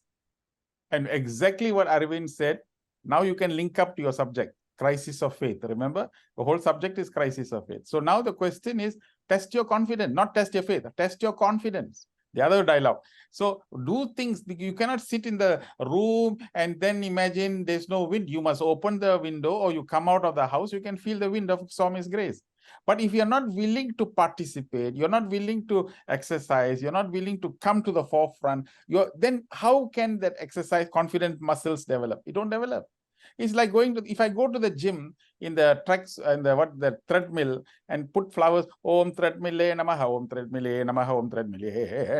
And exactly what Arvind said, now you can link up to your subject, crisis of faith. Remember, the whole subject is crisis of faith. So now the question is, test your confidence, not test your faith, test your confidence. The other dialogue. So do things, you cannot sit in the room and then imagine there's no wind. You must open the window or you come out of the house, you can feel the wind of Swami's grace. But if you're not willing to participate, you're not willing to exercise, you're not willing to come to the forefront, then how can that exercise confident muscles develop? It don't develop. It's like going to, if I go to the gym in the tracks and the treadmill and put flowers, Om treadmill namaha, Om treadmill namaha, Om treadmill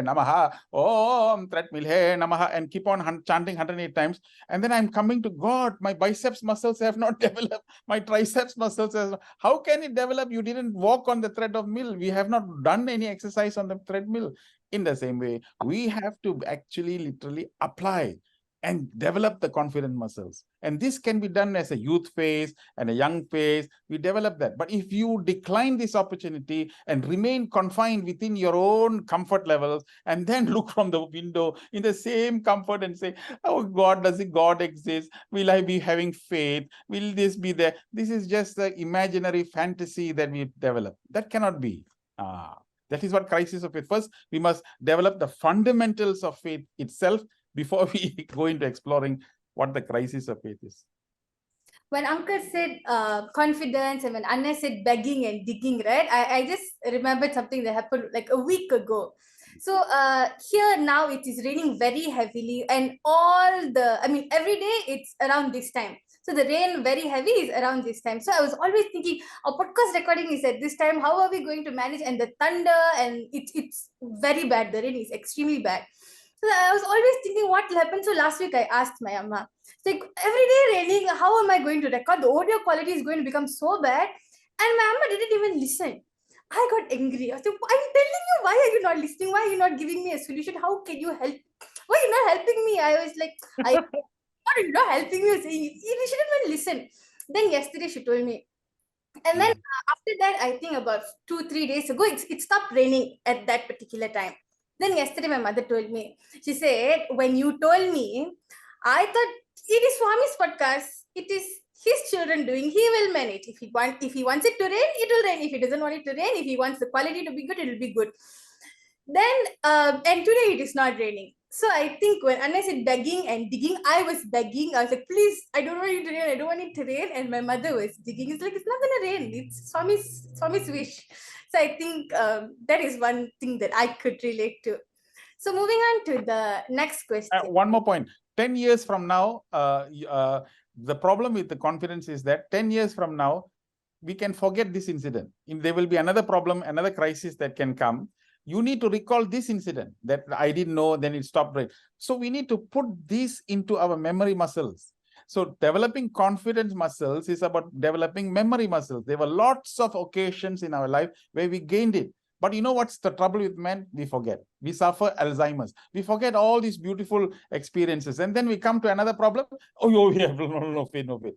namaha, Om treadmill namaha, and keep on chanting 108 times. And then I'm coming to God, my biceps muscles have not developed, my triceps muscles have. How can it develop? You didn't walk on the treadmill. We have not done any exercise on the treadmill. In the same way, we have to actually literally apply and develop the confident muscles. And this can be done as a youth phase and a young phase. We develop that. But if you decline this opportunity and remain confined within your own comfort levels and then look from the window in the same comfort and say, oh God, does God exist? Will I be having faith? Will this be there? This is just the imaginary fantasy that we develop. That cannot be. That is what crisis of faith. First, we must develop the fundamentals of faith itself before we go into exploring what the crisis of faith is. When Uncle said confidence and when Anna said begging and digging, right? I just remembered something that happened like a week ago. So here now it is raining very heavily and every day it's around this time. So the rain very heavy is around this time. So I was always thinking, our podcast recording is at this time. How are we going to manage? And the thunder and it's very bad. The rain is extremely bad. So I was always thinking what will happen. So last week I asked my amma, like every day raining, how am I going to record? The audio quality is going to become so bad. And my amma didn't even listen. I got angry. I was like, I'm telling you, why are you not listening? Why are you not giving me a solution? How can you help? Why are you not helping me? I was like, you're not helping me. Saying you shouldn't even listen. Then yesterday she told me. And then after that, I think about 2-3 days ago, it stopped raining at that particular time. Then yesterday, my mother told me, she said, when you told me, I thought it is Swami's podcast. It is his children doing. He will manage. If he wants it to rain, it will rain. If he doesn't want it to rain, if he wants the quality to be good, it will be good. Then, and today it is not raining. So I think when Anna said begging and digging, I was begging. I was like, please, I don't want it to rain. I don't want it to rain. And my mother was digging. It's like, it's not going to rain. It's Swami's wish. So I think that is one thing that I could relate to. So moving on to the next question. One more point. 10 years from now, the problem with the confidence is that 10 years from now, we can forget this incident. There will be another problem, another crisis that can come. You need to recall this incident that I didn't know, then it stopped right. So we need to put this into our memory muscles. So developing confidence muscles is about developing memory muscles. There were lots of occasions in our life where we gained it. But you know what's the trouble with men? We forget. We suffer Alzheimer's. We forget all these beautiful experiences. And then we come to another problem. Oh, we have no faith.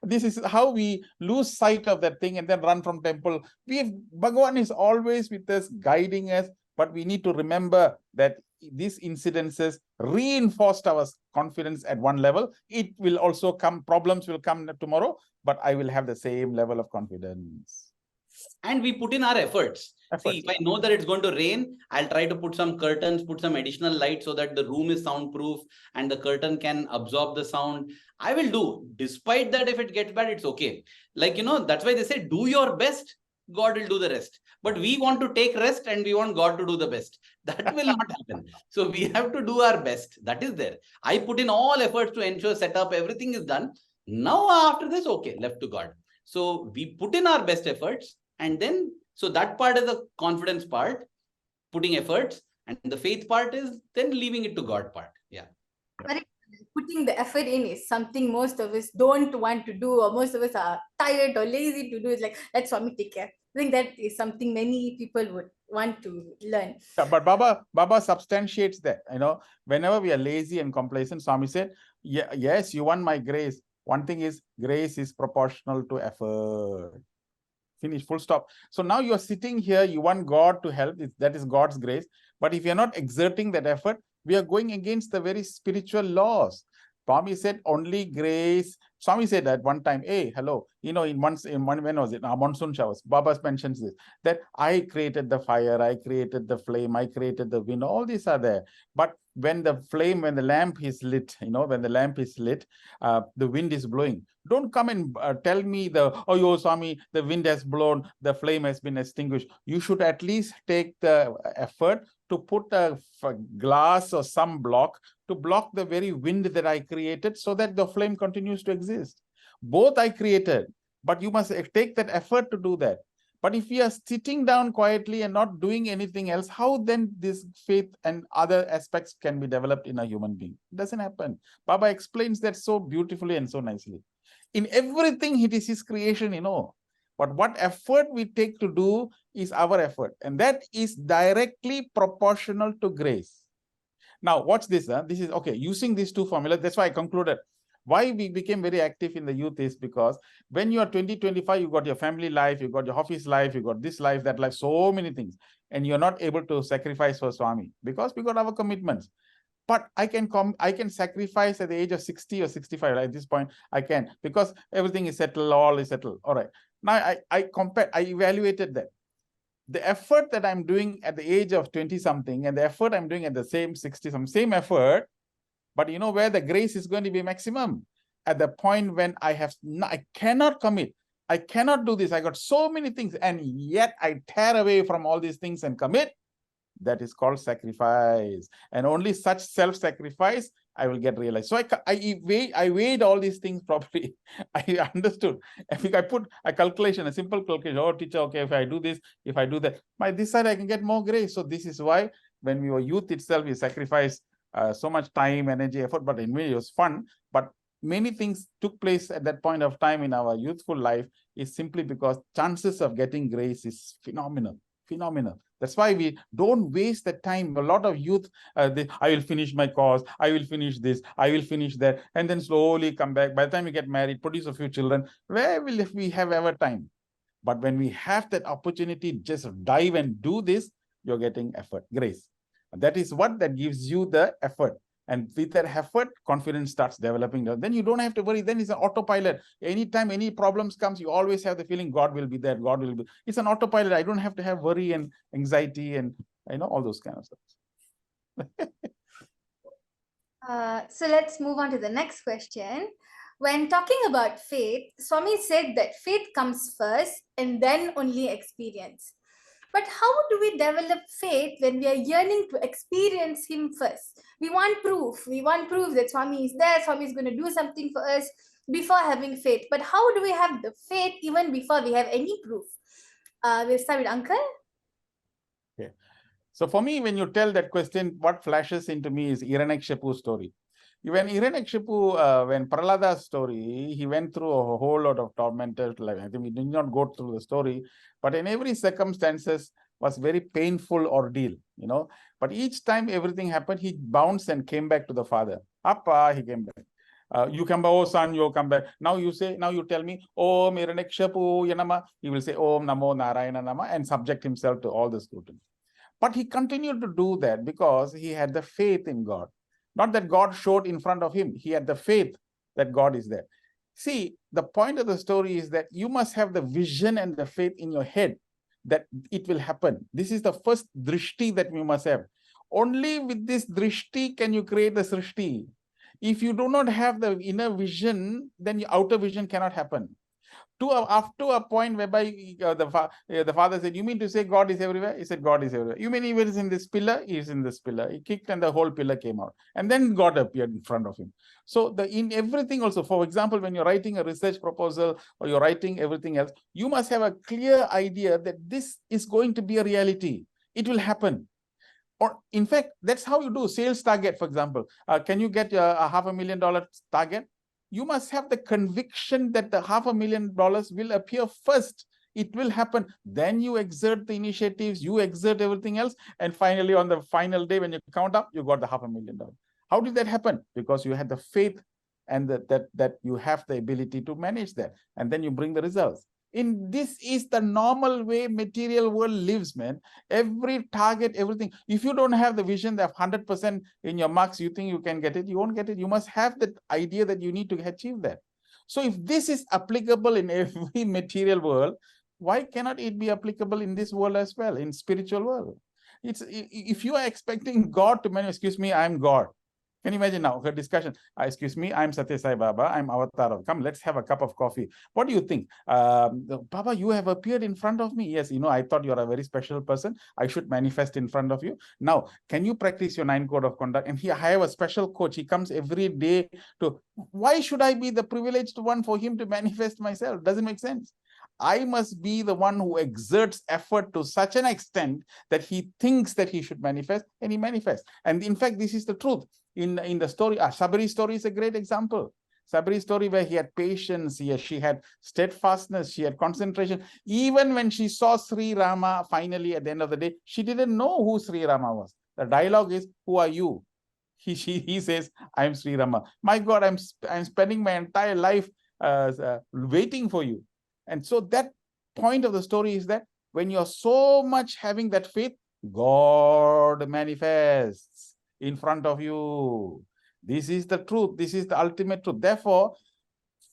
This is how we lose sight of that thing and then run from temple. Bhagavan is always with us, guiding us. But we need to remember that these incidences reinforced our confidence at one level. It will also come, problems will come tomorrow, but I will have the same level of confidence. And we put in our efforts. See, if I know that it's going to rain, I'll try to put some curtains, put some additional light so that the room is soundproof and the curtain can absorb the sound. I will do. Despite that, if it gets bad, it's okay. Like, that's why they say, do your best, God will do the rest. But we want to take rest and we want God to do the best. That will not happen. So we have to do our best. That is there. I put in all efforts to ensure setup, everything is done. Now after this, okay, left to God. So we put in our best efforts, and then, so that part is the confidence part, putting efforts, and the faith part is then leaving it to God part. Yeah. Putting the effort in is something most of us don't want to do, or most of us are tired or lazy to do. It's like, let Swami take care. I think that is something many people would want to learn. Yeah, but Baba substantiates that, whenever we are lazy and complacent, Swami said, yeah, yes, you want my grace. One thing is, grace is proportional to effort. Finish, full stop. So now you're sitting here, you want God to help, that is God's grace. But if you're not exerting that effort, we are going against the very spiritual laws. Swami said only grace. Swami said at one time, hey, hello, when was it? Monsoon showers. Baba mentions this, that I created the fire, I created the flame, I created the wind, all these are there. But when the lamp is lit, the wind is blowing. Don't come and tell me Swami, the wind has blown, the flame has been extinguished. You should at least take the effort to put a glass or some block to block the very wind that I created so that the flame continues to exist. Both I created, but you must take that effort to do that. But if we are sitting down quietly and not doing anything else, how then this faith and other aspects can be developed in a human being? It doesn't happen. Baba explains that so beautifully and so nicely. In everything, it is his creation, But what effort we take to do is our effort. And that is directly proportional to grace. Now, watch this. This is, okay, using these two formulas, that's why I concluded. Why we became very active in the youth is because when you are 20, 25, you got your family life, you got your office life, you got this life, that life, so many things. And you're not able to sacrifice for Swami because we got our commitments. But I can sacrifice at the age of 60 or 65. At this point, I can, because everything is settled, all is settled. All right. Now I evaluated that. The effort that I'm doing at the age of 20 something and the effort I'm doing at the same 60 some, same effort, but you know where the grace is going to be maximum? At the point when I cannot commit. I cannot do this. I got so many things, and yet I tear away from all these things and commit. That is called sacrifice. And only such self-sacrifice I will get realized. So I weighed all these things properly. I understood. If I put a calculation, a simple calculation, oh teacher, okay, if I do this, if I do that, by this side I can get more grace. So this is why when we were youth itself, we sacrificed so much time, energy, effort, but anyway, it was fun. But many things took place at that point of time in our youthful life is simply because chances of getting grace is phenomenal. That's why we don't waste the time. A lot of youth, I will finish my course, I will finish this, I will finish that, and then slowly come back. By the time we get married, produce a few children, where will we have ever time? But when we have that opportunity, just dive and do this, you're getting effort, grace. That is what that gives you the effort. And with that effort, confidence starts developing. Then you don't have to worry. Then it's an autopilot. Anytime any problems comes, you always have the feeling God will be there. God will be. It's an autopilot. I don't have to have worry and anxiety and all those kind of stuff. So let's move on to the next question. When talking about faith, Swami said that faith comes first and then only experience. But how do we develop faith when we are yearning to experience him first? We want proof. We want proof that Swami is there. Swami is going to do something for us before having faith. But how do we have the faith even before we have any proof? We'll start with Uncle. Okay. So for me, when you tell that question, what flashes into me is Hiranyakashipu's story. When Hiranyakashipu, when Prahlada's story, he went through a whole lot of tormented life. I think we did not go through the story, but in every circumstances was very painful ordeal, But each time everything happened, he bounced and came back to the father. Appa, he came back. You come back, oh son, you come back. Now you tell me, Om Hiranyakashipu Yanama. He will say, Om Namo Narayana Nama, and subject himself to all the scrutiny. But he continued to do that because he had the faith in God. Not that God showed in front of him. He had the faith that God is there. See, the point of the story is that you must have the vision and the faith in your head that it will happen. This is the first drishti that you must have. Only with this drishti can you create the srishti. If you do not have the inner vision, then your outer vision cannot happen. Up to a point whereby the father said, you mean to say God is everywhere? He said, God is everywhere. You mean he was in this pillar? He is in this pillar. He kicked and the whole pillar came out. And then God appeared in front of him. So in everything also, for example, when you're writing a research proposal or you're writing everything else, you must have a clear idea that this is going to be a reality. It will happen. Or in fact, that's how you do sales target, for example. Can you get a $500,000 target? You must have the conviction that the $500,000 will appear first. It will happen. Then you exert the initiatives, you exert everything else. And finally, on the final day, when you count up, you got the $500,000. How did that happen? Because you had the faith and that you have the ability to manage that. And then you bring the results. This is the normal way material world lives, man. Every target, everything. If you don't have the vision that 100% in your marks, you think you can get it, you won't get it. You must have that idea that you need to achieve that. So if this is applicable in every material world, why cannot it be applicable in this world as well, in spiritual world? If you are expecting God to manifest, excuse me, I'm God. Can you imagine now her discussion? Excuse me, I'm Satya Sai Baba. I'm Avatar. Come, let's have a cup of coffee. What do you think? Baba, you have appeared in front of me. Yes, I thought you're a very special person. I should manifest in front of you. Now, can you practice your 9 code of conduct? And I have a special coach. He comes every day to, why should I be the privileged one for him to manifest myself? Doesn't make sense. I must be the one who exerts effort to such an extent that he thinks that he should manifest, and he manifests. And in fact, this is the truth. In the story, Sabari's story is a great example. Sabari's story where he had patience, she had steadfastness, she had concentration. Even when she saw Sri Rama, finally, at the end of the day, she didn't know who Sri Rama was. The dialogue is, who are you? He says, I'm Sri Rama. My God, I'm spending my entire life waiting for you. And so that point of the story is that when you're so much having that faith, God manifests in front of you. This is the truth. This is the ultimate truth. Therefore,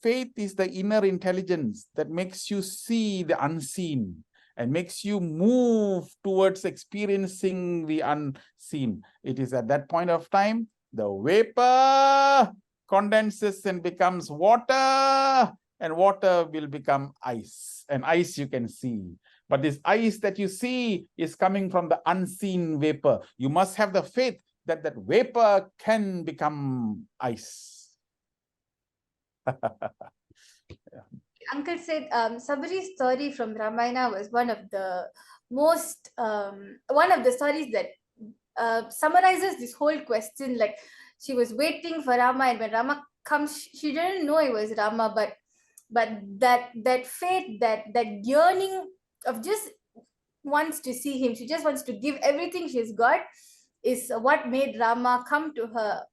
faith is the inner intelligence that makes you see the unseen and makes you move towards experiencing the unseen. It is at that point of time, the vapor condenses and becomes water, and water will become ice. And ice you can see. But this ice that you see is coming from the unseen vapor. You must have the faith that that vapor can become ice. Yeah. Uncle said Sabari's story from Ramayana was one of the most, one of the stories that summarizes this whole question. Like, she was waiting for Rama, and when Rama comes, she didn't know it was Rama, but that faith, that yearning of just wants to see him, she just wants to give everything she's got, is what made Rama come to her.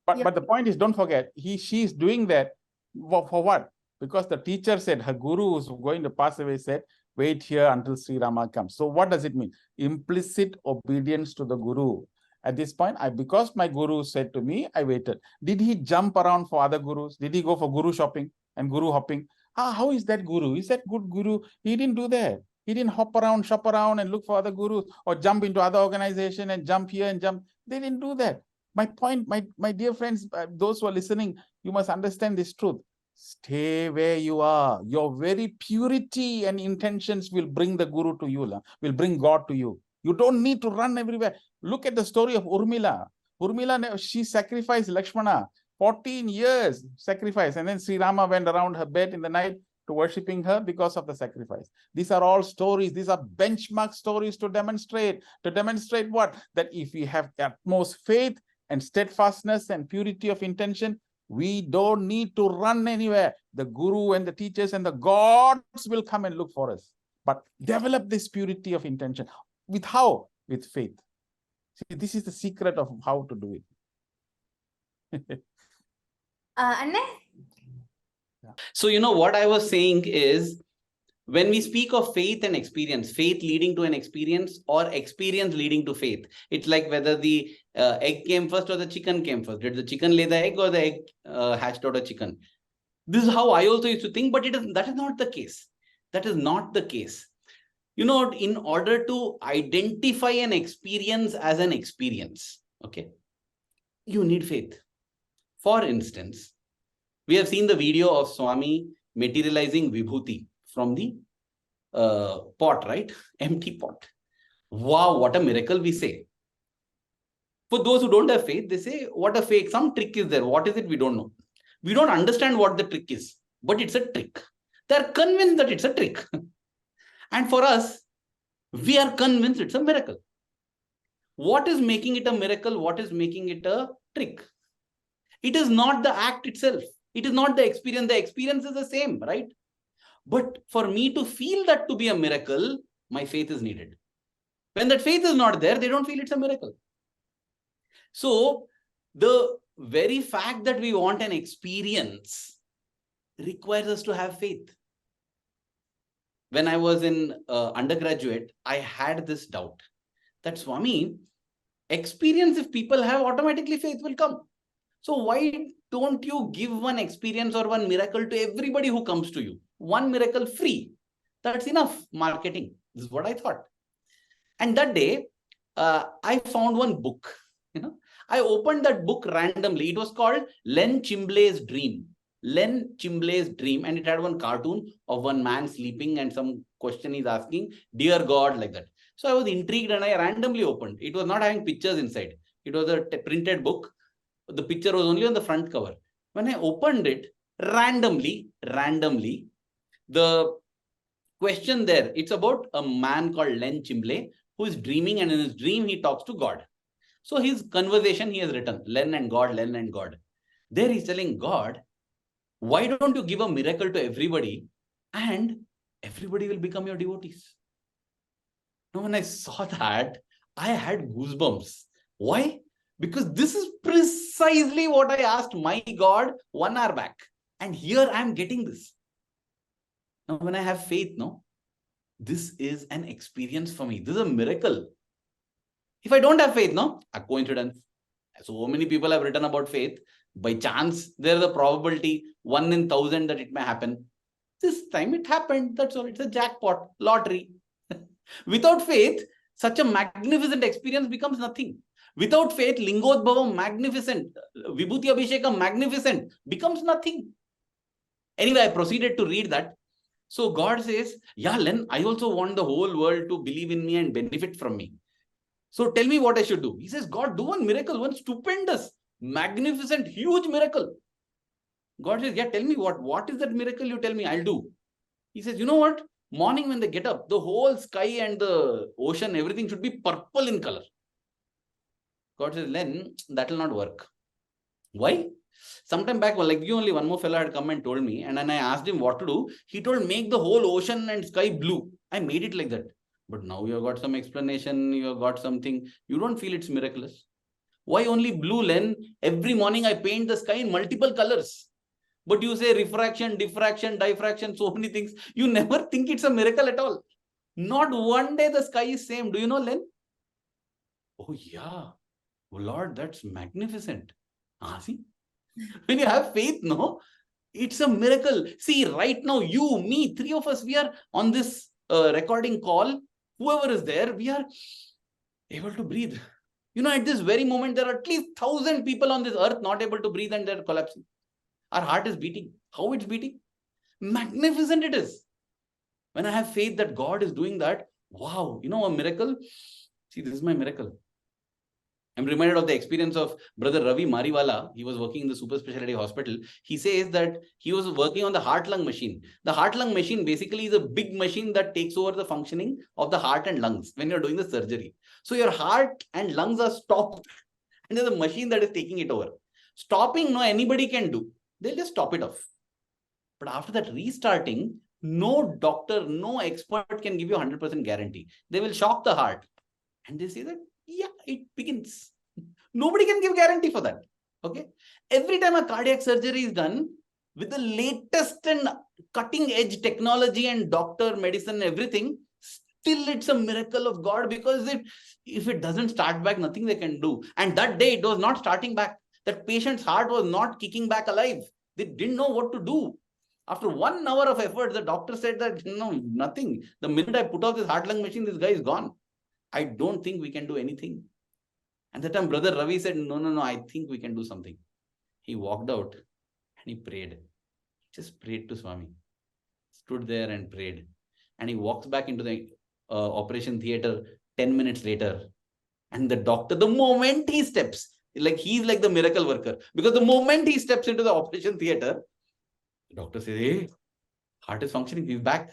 But the point is, don't forget, she's doing that for what? Because the teacher said, her guru who's going to pass away said, wait here until Sri Rama comes. So what does it mean? Implicit obedience to the guru. At this point, because my guru said to me, I waited. Did he jump around for other gurus? Did he go for guru shopping and guru hopping? How is that guru? Is that good guru? He didn't do that. He didn't hop around, shop around and look for other gurus or jump into other organization and jump here and jump. They didn't do that. My point, my dear friends, those who are listening, you must understand this truth. Stay where you are. Your very purity and intentions will bring the guru to you, will bring God to you. You don't need to run everywhere. Look at the story of Urmila. Urmila, she sacrificed Lakshmana. 14 years sacrifice. And then Sri Rama went around her bed in the night to worshipping her because of the sacrifice. These are all stories. These are benchmark stories to demonstrate. To demonstrate what? That if we have utmost faith and steadfastness and purity of intention, we don't need to run anywhere. The guru and the teachers and the gods will come and look for us. But develop this purity of intention. With how? With faith. See, this is the secret of how to do it. Anne? So, what I was saying is, when we speak of faith and experience, faith leading to an experience or experience leading to faith, it's like whether the egg came first or the chicken came first. Did the chicken lay the egg or the egg hatched out a chicken? This is how I also used to think, but that is not the case. That is not the case. You know, in order to identify an experience as an experience, okay, you need faith. For instance, we have seen the video of Swami materializing Vibhuti from the pot, right? Empty pot. Wow, what a miracle, we say. For those who don't have faith, they say, what a fake, some trick is there. What is it? We don't know. We don't understand what the trick is, but it's a trick. They're convinced that it's a trick. And for us, we are convinced it's a miracle. What is making it a miracle? What is making it a trick? It is not the act itself. It is not the experience. The experience is the same, right? But for me to feel that to be a miracle, my faith is needed. When that faith is not there, they don't feel it's a miracle. So the very fact that we want an experience requires us to have faith. When I was in undergraduate, I had this doubt that Swami, experience if people have, automatically faith will come. So why don't you give one experience or one miracle to everybody who comes to you? One miracle free. That's enough marketing. This is what I thought. And that day, I found one book. I opened that book randomly. It was called Len Chimble's Dream. Len Chimble's Dream. And it had one cartoon of one man sleeping and some question he's asking, dear God, like that. So I was intrigued and I randomly opened. It was not having pictures inside. It was a printed book. The picture was only on the front cover. When I opened it, randomly, the question there, it's about a man called Len Chimble who is dreaming, and in his dream, he talks to God. So his conversation, he has written, Len and God, Len and God. There he's telling God, why don't you give a miracle to everybody and everybody will become your devotees? Now, when I saw that, I had goosebumps. Why? Because this is precisely what I asked my God 1 hour back. And here I am getting this. Now, when I have faith, no, this is an experience for me. This is a miracle. If I don't have faith, no, a coincidence. So many people have written about faith. By chance, there is a probability 1 in 1,000 that it may happen. This time it happened. That's all. It's a jackpot, lottery. Without faith, such a magnificent experience becomes nothing. Without faith, Lingodbhavam, magnificent, Vibhuti Abhishekam, magnificent, becomes nothing. Anyway, I proceeded to read that. So God says, yeah, Len, I also want the whole world to believe in me and benefit from me. So tell me what I should do. He says, God, do one miracle, one stupendous, magnificent, huge miracle. God says, yeah, tell me what is that miracle you tell me, I'll do. He says, you know what? Morning when they get up, the whole sky and the ocean, everything should be purple in color. God says, Len, that will not work. Why? Sometime back, like you only, one more fellow had come and told me, and then I asked him what to do. He told, make the whole ocean and sky blue. I made it like that. But now you have got some explanation, you have got something. You don't feel it's miraculous. Why only blue, Len? Every morning I paint the sky in multiple colors. But you say refraction, diffraction, diffraction, so many things. You never think it's a miracle at all. Not one day the sky is same. Do you know, Len? Oh, yeah. Oh, Lord, that's magnificent. See? When you have faith, no? It's a miracle. See, right now, you, me, 3 of us, we are on this recording call. Whoever is there, we are able to breathe. You know, at this very moment, there are at least 1,000 people on this earth not able to breathe and they're collapsing. Our heart is beating. How it's beating? Magnificent it is. When I have faith that God is doing that, wow, you know, a miracle. See, this is my miracle. I'm reminded of the experience of Brother Ravi Mariwala. He was working in the super specialty hospital. He says that he was working on the heart-lung machine. The heart-lung machine basically is a big machine that takes over the functioning of the heart and lungs when you're doing the surgery. So your heart and lungs are stopped and there's a machine that is taking it over. Stopping, no, anybody can do. They'll just stop it off. But after that restarting, no doctor, no expert can give you 100% guarantee. They will shock the heart. And they say that, yeah, it begins. Nobody can give guarantee for that. Okay. Every time a cardiac surgery is done with the latest and cutting edge technology and doctor, medicine, everything, still it's a miracle of God, because if it doesn't start back, nothing they can do. And that day it was not starting back. That patient's heart was not kicking back alive. They didn't know what to do. After 1 hour of effort, the doctor said that, no, nothing. The minute I put off this heart-lung machine, this guy is gone. I don't think we can do anything. And that time, Brother Ravi said, no, I think we can do something. He walked out and he prayed. He just prayed to Swami. Stood there and prayed. And he walks back into the operation theater 10 minutes later. And the doctor, the moment he steps, he's like the miracle worker. Because the moment he steps into the operation theater, the doctor says, hey, heart is functioning, he's back.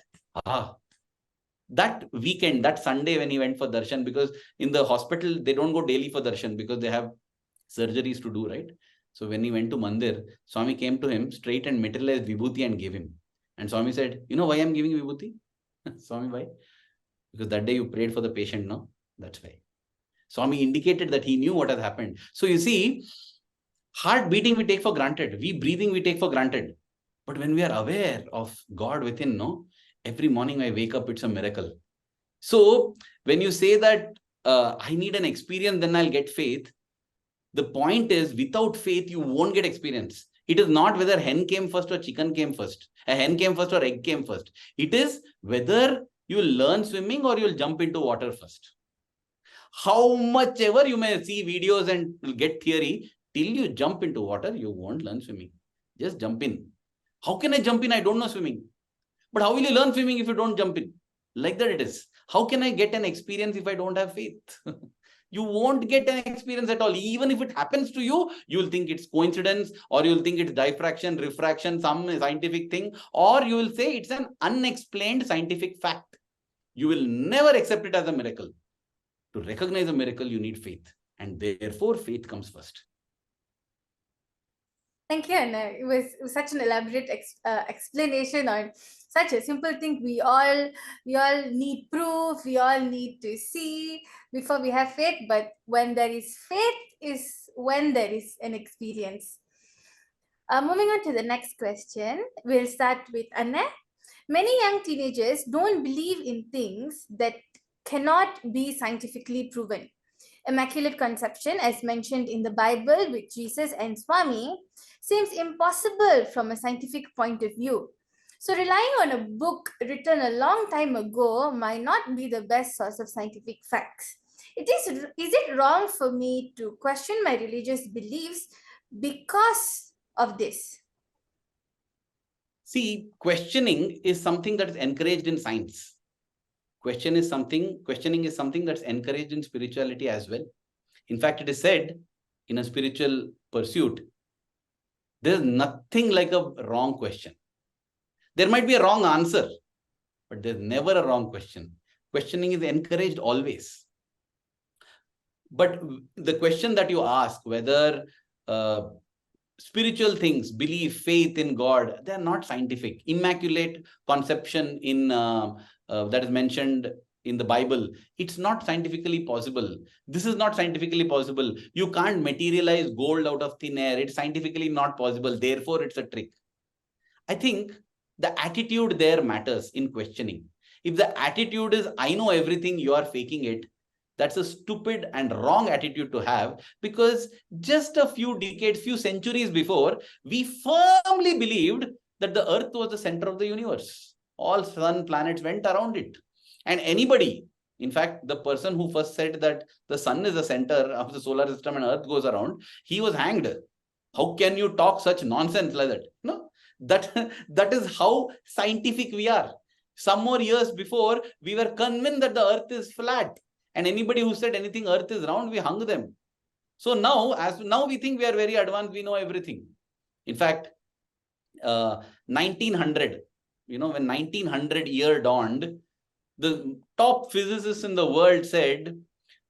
That weekend, that Sunday when he went for darshan, because in the hospital, they don't go daily for darshan because they have surgeries to do, right? So when he went to Mandir, Swami came to him straight and materialized Vibhuti and gave him. And Swami said, you know why I'm giving Vibhuti? Swami, why? Because that day you prayed for the patient, no? That's why. Swami indicated that he knew what had happened. So you see, heart beating we take for granted. Breathing we take for granted. But when we are aware of God within, no? Every morning I wake up, it's a miracle. So when you say that I need an experience, then I'll get faith. The point is, without faith, you won't get experience. It is not whether hen came first or chicken came first. A hen came first or egg came first. It is whether you will learn swimming or you'll jump into water first. How much ever you may see videos and get theory, till you jump into water, you won't learn swimming. Just jump in. How can I jump in? I don't know swimming. But how will you learn swimming if you don't jump in? Like that it is. How can I get an experience if I don't have faith? You won't get an experience at all. Even if it happens to you, you'll think it's coincidence, or you'll think it's diffraction, refraction, some scientific thing, or you will say it's an unexplained scientific fact. You will never accept it as a miracle. To recognize a miracle, you need faith. And therefore, faith comes first. Thank you, Anna. It was such an elaborate explanation on such a simple thing. We all need proof. We all need to see before we have faith. But when there is faith, is when there is an experience. Moving on to the next question, we'll start with Anna. Many young teenagers don't believe in things that cannot be scientifically proven. Immaculate conception, as mentioned in the Bible with Jesus and Swami, seems impossible from a scientific point of view. So relying on a book written a long time ago might not be the best source of scientific facts. Is it wrong for me to question my religious beliefs because of this? See, questioning is something that is encouraged in science. Questioning is something that's encouraged in spirituality as well. In fact, it is said in a spiritual pursuit, there's nothing like a wrong question. There might be a wrong answer, but there's never a wrong question. Questioning is encouraged always. But the question that you ask, whether spiritual things, belief, faith in God, they are not scientific. Immaculate conception in that is mentioned in the Bible, it's not scientifically possible. This is not scientifically possible. You can't materialize gold out of thin air. It's scientifically not possible. Therefore, it's a trick. I think the attitude there matters in questioning. If the attitude is, I know everything, you are faking it, that's a stupid and wrong attitude to have, because just a few decades, few centuries before, we firmly believed that the earth was the center of the universe. All sun, planets went around it. And anybody, in fact, the person who first said that the sun is the center of the solar system and earth goes around, he was hanged. How can you talk such nonsense like that? No, that is how scientific we are. Some more years before, we were convinced that the earth is flat. And anybody who said anything earth is round, we hung them. So now we think we are very advanced, we know everything. In fact, 1900, when 1900 year dawned, the top physicists in the world said,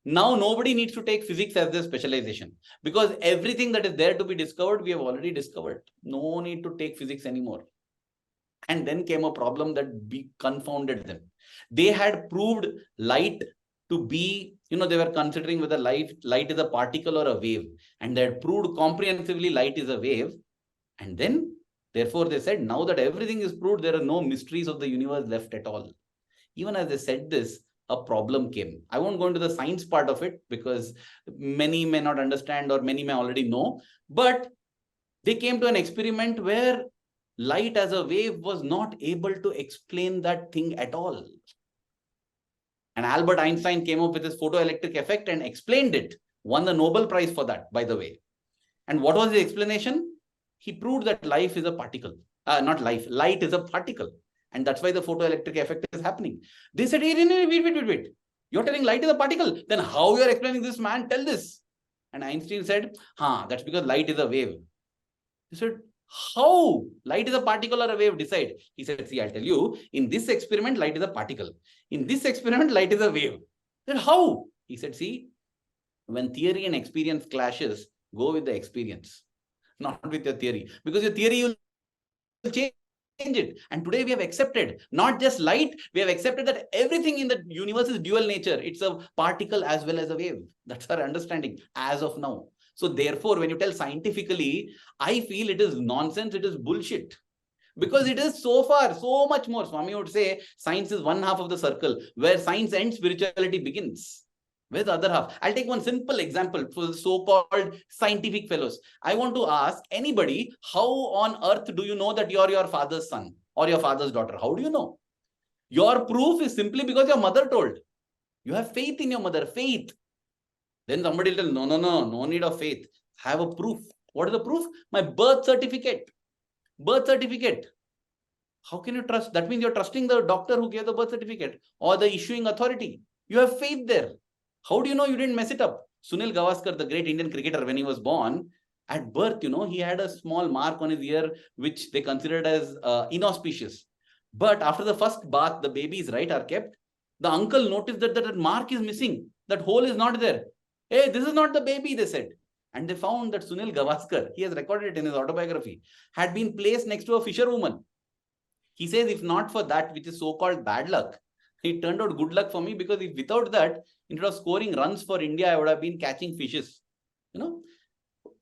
now nobody needs to take physics as their specialization, because everything that is there to be discovered, we have already discovered. No need to take physics anymore. And then came a problem that confounded them. They had proved light to be, they were considering whether light is a particle or a wave. And they had proved comprehensively light is a wave. And then Therefore, they said, now that everything is proved, there are no mysteries of the universe left at all. Even as they said this, a problem came. I won't go into the science part of it because many may not understand or many may already know. But they came to an experiment where light as a wave was not able to explain that thing at all. And Albert Einstein came up with his photoelectric effect and explained it. Won the Nobel Prize for that, by the way. And what was the explanation? He proved that life is a particle. Not life, light is a particle. And that's why the photoelectric effect is happening. They said, hey, wait. You're telling light is a particle. Then how you're explaining this, man? Tell this. And Einstein said, that's because light is a wave. He said, how? Light is a particle or a wave? Decide. He said, see, I'll tell you, in this experiment, light is a particle. In this experiment, light is a wave. Then how? He said, see, when theory and experience clashes, go with the experience, not with your theory. Because your theory will change it. And today we have accepted not just light, we have accepted that everything in the universe is dual nature. It's a particle as well as a wave. That's our understanding as of now. So therefore, when you tell scientifically, I feel it is nonsense, it is bullshit. Because it is so far, so much more. Swami would say, science is one half of the circle. Where science ends, spirituality begins. Where's the other half? I'll take one simple example for the so-called scientific fellows. I want to ask anybody, how on earth do you know that you're your father's son or your father's daughter? How do you know? Your proof is simply because your mother told. You have faith in your mother, faith. Then somebody will tell, no need of faith. Have a proof. What is the proof? My birth certificate. Birth certificate. How can you trust? That means you're trusting the doctor who gave the birth certificate or the issuing authority. You have faith there. How do you know you didn't mess it up? Sunil Gavaskar, the great Indian cricketer, when he was born, at birth, he had a small mark on his ear, which they considered as inauspicious. But after the first bath, the babies, right, are kept. The uncle noticed that that mark is missing. That hole is not there. Hey, this is not the baby, they said. And they found that Sunil Gavaskar, he has recorded it in his autobiography, had been placed next to a fisherwoman. He says, if not for that, which is so-called bad luck, it turned out good luck for me, because if without that, instead of scoring runs for India, I would have been catching fishes.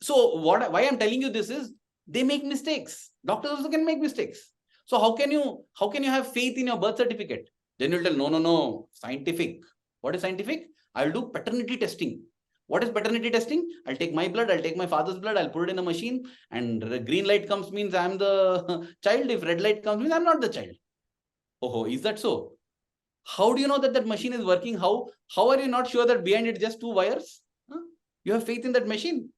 So why I'm telling you this is, they make mistakes. Doctors also can make mistakes. So how can you have faith in your birth certificate? Then you'll tell, no, scientific. What is scientific? I'll do paternity testing. What is paternity testing? I'll take my blood, I'll take my father's blood, I'll put it in a machine, and green light comes means I'm the child. If red light comes means I'm not the child. Oh, is that so? How do you know that that machine is working? How are you not sure that behind it just two wires? You have faith in that machine.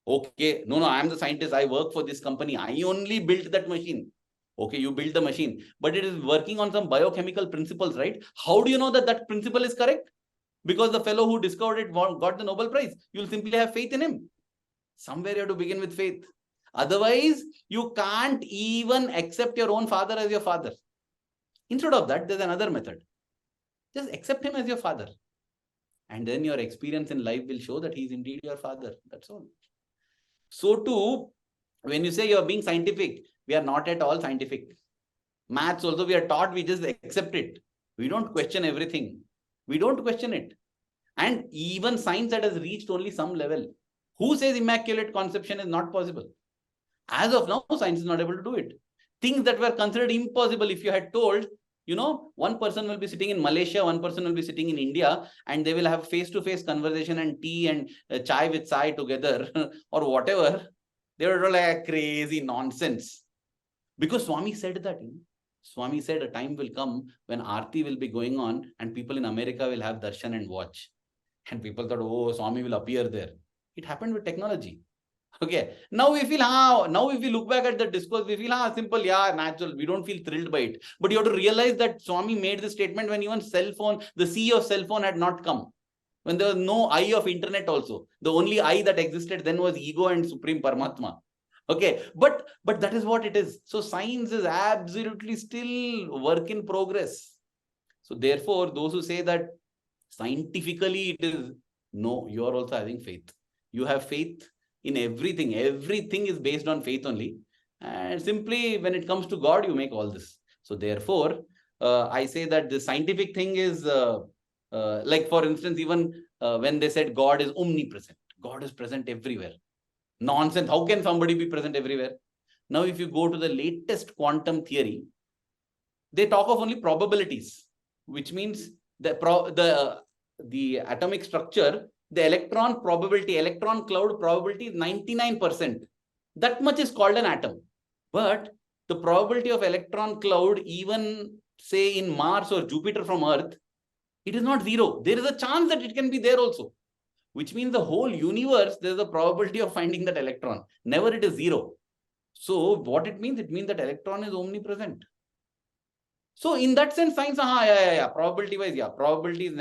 Okay, no, I'm the scientist. I work for this company. I only built that machine. Okay, you built the machine, but it is working on some biochemical principles, right? How do you know that that principle is correct? Because the fellow who discovered it got the Nobel Prize. You'll simply have faith in him. Somewhere you have to begin with faith. Otherwise, you can't even accept your own father as your father. Instead of that, there's another method. Just accept him as your father. And then your experience in life will show that he is indeed your father. That's all. So too, when you say you're being scientific, we are not at all scientific. Maths also, we are taught, we just accept it. We don't question everything. We don't question it. And even science that has reached only some level. Who says immaculate conception is not possible? As of now, science is not able to do it. Things that were considered impossible, if you had told, one person will be sitting in Malaysia, one person will be sitting in India, and they will have face-to-face conversation and tea and chai with Sai together or whatever. They were like crazy nonsense. Because Swami said that. Swami said a time will come when Aarti will be going on and people in America will have darshan and watch. And people thought, oh, Swami will appear there. It happened with technology. Okay. Now we feel, now if we look back at the discourse, we feel, simple, natural. We don't feel thrilled by it. But you have to realize that Swami made this statement when even cell phone, the sea of cell phone had not come. When there was no eye of internet also. The only eye that existed then was ego and Supreme Paramatma. Okay, but that is what it is. So science is absolutely still work in progress. So therefore, those who say that scientifically it is, no, you are also having faith. You have faith in everything. Everything is based on faith only. And simply when it comes to God, you make all this. So therefore, I say that the scientific thing is like, for instance, even when they said God is omnipresent. God is present everywhere. Nonsense. How can somebody be present everywhere? Now, if you go to the latest quantum theory, they talk of only probabilities, which means the atomic structure, the electron probability, electron cloud probability is 99%. That much is called an atom. But the probability of electron cloud, even say in Mars or Jupiter from Earth, it is not zero. There is a chance that it can be there also, which means the whole universe, there is a probability of finding that electron. Never it is zero. So what it means that electron is omnipresent. So in that sense, science, probability wise, probability is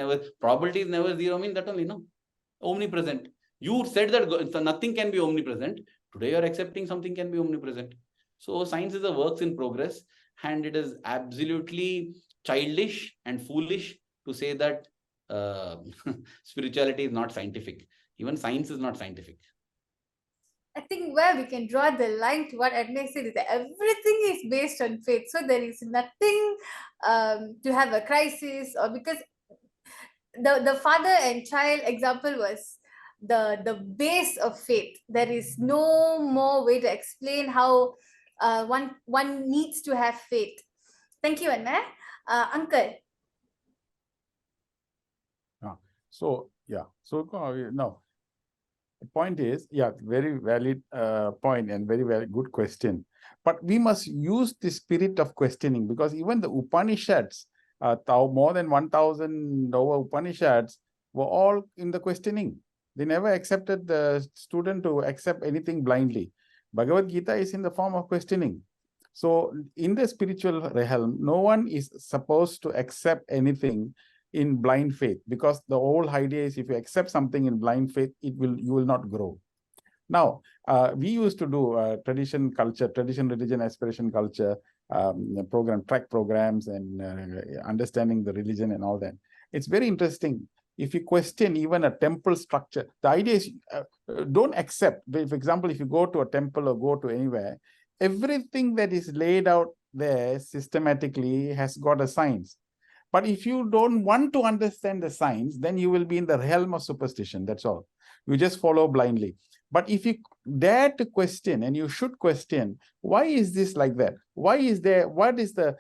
never zero, means that only, no, omnipresent. You said that nothing can be omnipresent. Today you're accepting something can be omnipresent. So science is a work in progress, and it is absolutely childish and foolish to say that spirituality is not scientific. Even science is not scientific. I think where we can draw the line to what Edmund said is that everything is based on faith. So there is nothing to have a crisis, or because the father and child example was the base of faith. There is no more way to explain how one needs to have faith. Thank you, Anna. Uncle. So no. The point is, very valid point and very, very good question. But we must use the spirit of questioning, because even the Upanishads, more than 1,000 over Upanishads were all in the questioning. They never accepted the student to accept anything blindly. Bhagavad Gita is in the form of questioning. So in the spiritual realm, no one is supposed to accept anything in blind faith, because the whole idea is if you accept something in blind faith, you will not grow. Now, we used to do tradition, religion, aspiration, culture track programs, and understanding the religion and all that. It's very interesting. If you question even a temple structure, the idea is don't accept. For example, if you go to a temple or go to anywhere, everything that is laid out there systematically has got a science. But if you don't want to understand the science, then you will be in the realm of superstition. That's all. You just follow blindly. But if you dare to question, and you should question, why is this like that? What is the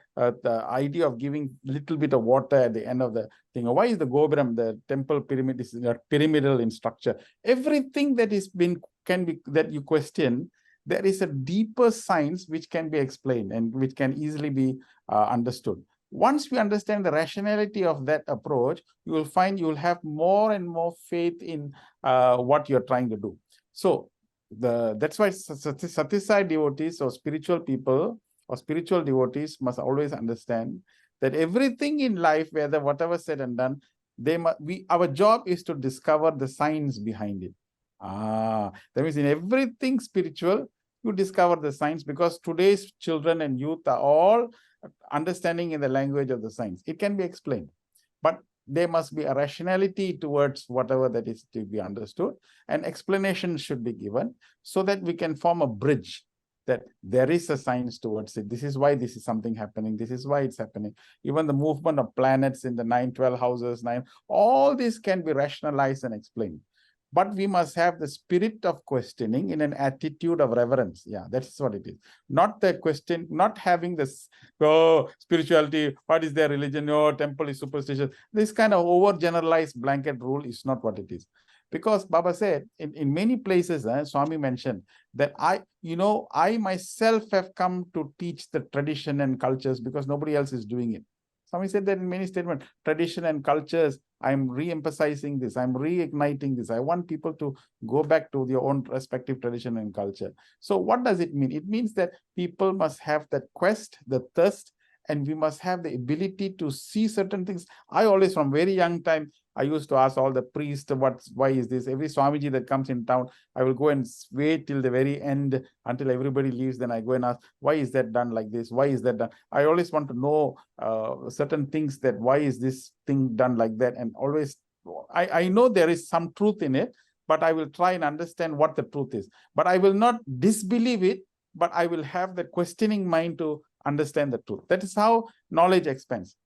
idea of giving a little bit of water at the end of the thing? Or why is the Gopuram, the temple pyramid, is pyramidal in structure? Everything that that you question, there is a deeper science which can be explained and which can easily be understood. Once we understand the rationality of that approach, you will find you will have more and more faith in what you're trying to do. So that's why Satisai devotees or spiritual people or spiritual devotees must always understand that everything in life, whatever said and done, our job is to discover the science behind it. That means in everything spiritual, you discover the science, because today's children and youth are all understanding in the language of the science. It can be explained, but there must be a rationality towards whatever that is to be understood, and explanation should be given so that we can form a bridge that there is a science towards it. This is why this is something happening. This is why it's happening. Even the movement of planets in the 9-12 houses, all this can be rationalized and explained. But we must have the spirit of questioning in an attitude of reverence. Yeah, that's what it is. Not the question, not having this, spirituality, what is their religion? No, temple is superstitious. This kind of overgeneralized blanket rule is not what it is. Because Baba said, in many places, Swami mentioned that I myself have come to teach the tradition and cultures because nobody else is doing it. Swami said that in many statements, tradition and cultures, I'm re-emphasizing this, I'm reigniting this. I want people to go back to their own respective tradition and culture. So what does it mean? It means that people must have that quest, the thirst, and we must have the ability to see certain things. I always, from very young time, I used to ask all the priests, why is this? Every Swamiji that comes in town, I will go and wait till the very end until everybody leaves. Then I go and ask, why is that done like this? Why is that done? I always want to know certain things, that why is this thing done like that? And always, I know there is some truth in it, but I will try and understand what the truth is. But I will not disbelieve it, but I will have the questioning mind to understand the truth. That is how knowledge expands.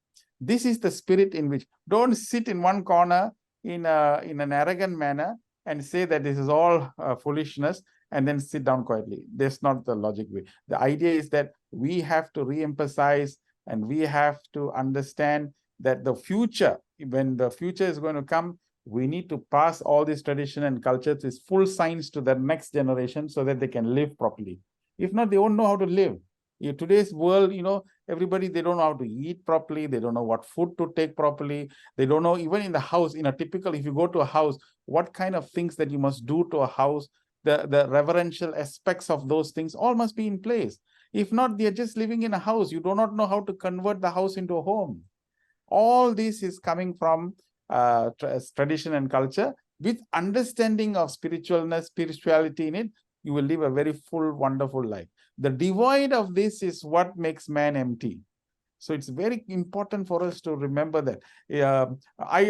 This is the spirit in which, don't sit in one corner in an arrogant manner and say that this is all foolishness, and then sit down quietly. That's not the logic way. The idea is that we have to re-emphasize and we have to understand that the future, when the future is going to come, we need to pass all this tradition and culture, this full science to the next generation so that they can live properly. If not, they won't know how to live. In today's world, everybody, they don't know how to eat properly. They don't know what food to take properly. They don't know, even in the house, in a typical, if you go to a house, what kind of things that you must do to a house, the reverential aspects of those things all must be in place. If not, they're just living in a house. You do not know how to convert the house into a home. All this is coming from tradition and culture. With understanding of spirituality in it, you will live a very full, wonderful life. The devoid of this is what makes man empty. So it's very important for us to remember that. I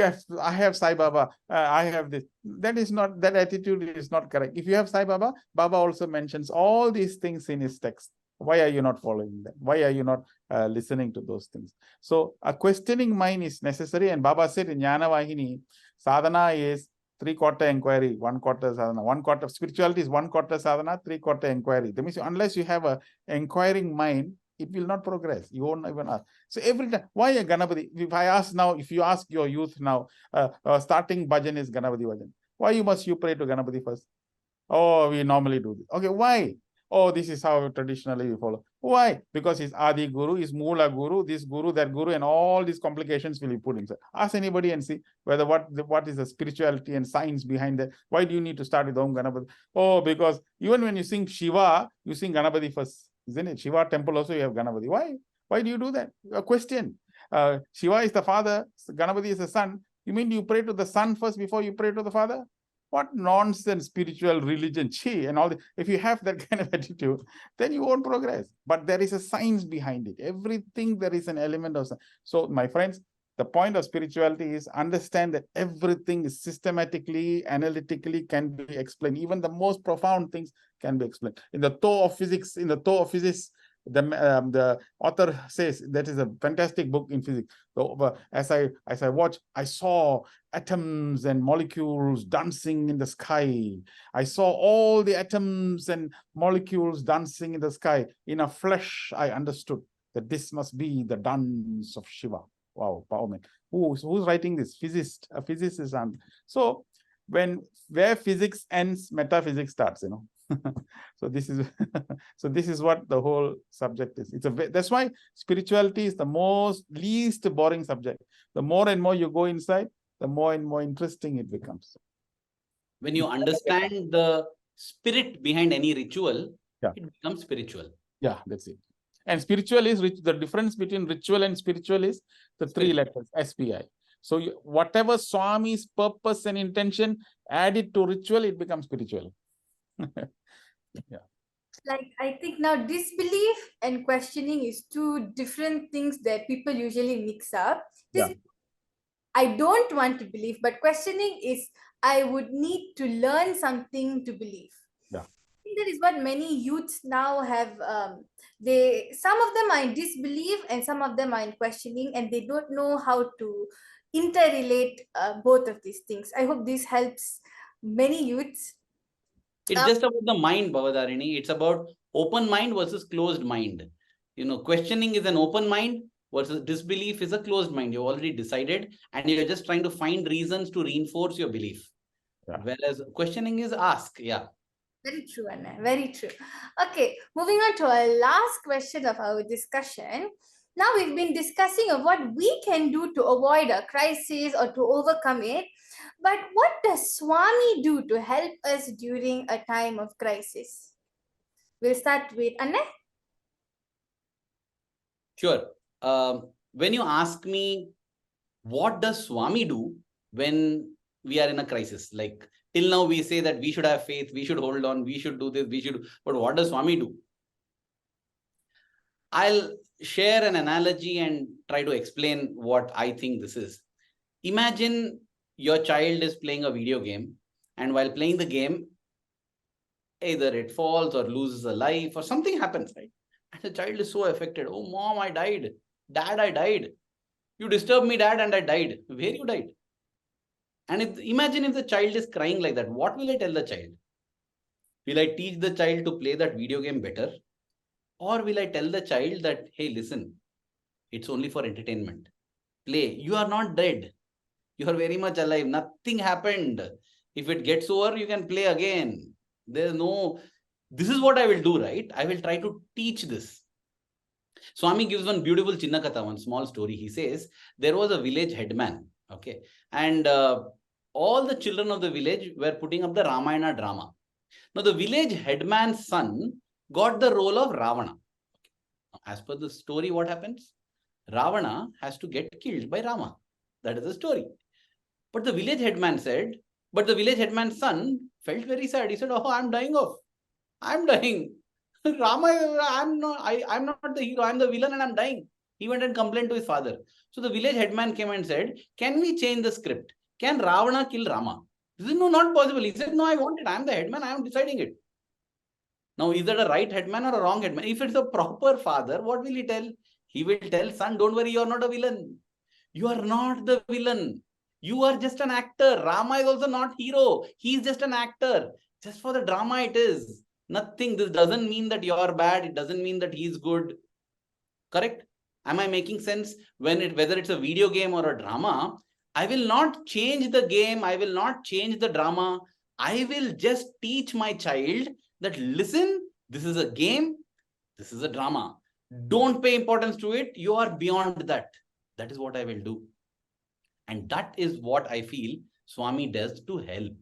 have Sai Baba, I have this. That attitude is not correct. If you have Sai Baba, Baba also mentions all these things in his text. Why are you not following them? Why are you not listening to those things? So a questioning mind is necessary. And Baba said in Jnana Vahini, sadhana is 3/4 inquiry, 1/4 sadhana. 1/4 spirituality is 1/4 sadhana, 3/4 inquiry. That means unless you have an inquiring mind, it will not progress. You won't even ask. So every time, why a Ganapati? If you ask your youth now, starting bhajan is Ganapati bhajan. Why must you pray to Ganapati first? Oh, we normally do this. Okay, why? Oh, this is how traditionally we follow. Why? Because he's Adi Guru, he's Moola Guru, this Guru, that Guru, and all these complications will be put inside. Ask anybody and see whether what is the spirituality and science behind that. Why do you need to start with Om Ganapati? Oh, because even when you sing Shiva, you sing Ganapati first, isn't it? Shiva temple also you have Ganapati. Why? Why do you do that? A question. Shiva is the father, Ganapati is the son. You mean you pray to the son first before you pray to the father? What nonsense spiritual religion, and all that. If you have that kind of attitude, then you won't progress. But there is a science behind it. Everything, there is an element of science. So, my friends, the point of spirituality is understand that everything is systematically, analytically can be explained. Even the most profound things can be explained. In the Toe of Physics, the author says that is a fantastic book in physics. So, as I watched, I saw atoms and molecules dancing in the sky. I saw all the atoms and molecules dancing in the sky. In a flash, I understood that this must be the dance of Shiva. Wow, power man. Who's writing this? A physicist. So where physics ends, metaphysics starts, So this is what the whole subject is. That's why spirituality is the least boring subject. The more and more you go inside, the more and more interesting it becomes. When you understand the spirit behind any ritual, it becomes spiritual. Yeah, that's it. And spiritual is the difference between ritual and spiritual is the 3 letters, SPI. So whatever Swami's purpose and intention, add it to ritual, it becomes spiritual. Yeah. Like, I think now disbelief and questioning is 2 different things that people usually mix up. I don't want to believe, but questioning is I would need to learn something to believe. Yeah. I think that is what many youths now have. Some of them are in disbelief and some of them are in questioning, and they don't know how to interrelate both of these things. I hope this helps many youths. It's just about the mind, Bhavadarini. It's about open mind versus closed mind. Questioning is an open mind versus disbelief is a closed mind. You've already decided and you're just trying to find reasons to reinforce your belief. Yeah. Whereas questioning is ask. Yeah. Very true, Anna. Very true. Okay, moving on to our last question of our discussion. Now we've been discussing of what we can do to avoid a crisis or to overcome it. But what does Swami do to help us during a time of crisis? We'll start with Anna. Sure. When you ask me, what does Swami do when we are in a crisis? Like till now, we say that we should have faith, we should hold on, we should do this, but what does Swami do? I'll share an analogy and try to explain what I think this is. Imagine your child is playing a video game, and while playing the game, either it falls or loses a life or something happens, right? And the child is so affected. Oh, mom, I died. Dad, I died. You disturbed me, dad, and I died. Where you died? And imagine if the child is crying like that, what will I tell the child? Will I teach the child to play that video game better? Or will I tell the child that, hey, listen, it's only for entertainment. Play. You are not dead. You are very much alive. Nothing happened. If it gets over, you can play again. There's no, this is what I will do, right? I will try to teach this. Swami gives one beautiful Chinnakatha, one small story. He says, there was a village headman, okay? And all the children of the village were putting up the Ramayana drama. Now, the village headman's son got the role of Ravana. As per the story, what happens? Ravana has to get killed by Rama. That is the story. But the village headman said, but the village headman's son felt very sad. He said, oh, I'm dying off. I'm dying. Rama, I'm not the hero. I'm the villain and I'm dying. He went and complained to his father. So the village headman came and said, can we change the script? Can Ravana kill Rama? This is no, not possible. He said, no, I want it. I'm the headman. I am deciding it. Now, is that a right headman or a wrong headman? If it's a proper father, what will he tell? He will tell, son, don't worry, you're not a villain. You are not the villain. You are just an actor. Rama is also not hero. He is just an actor. Just for the drama it is. Nothing. This doesn't mean that you are bad. It doesn't mean that he is good. Correct? Am I making sense? Whether it's a video game or a drama, I will not change the game. I will not change the drama. I will just teach my child that, listen, this is a game. This is a drama. Don't pay importance to it. You are beyond that. That is what I will do. And that is what I feel Swami does to help.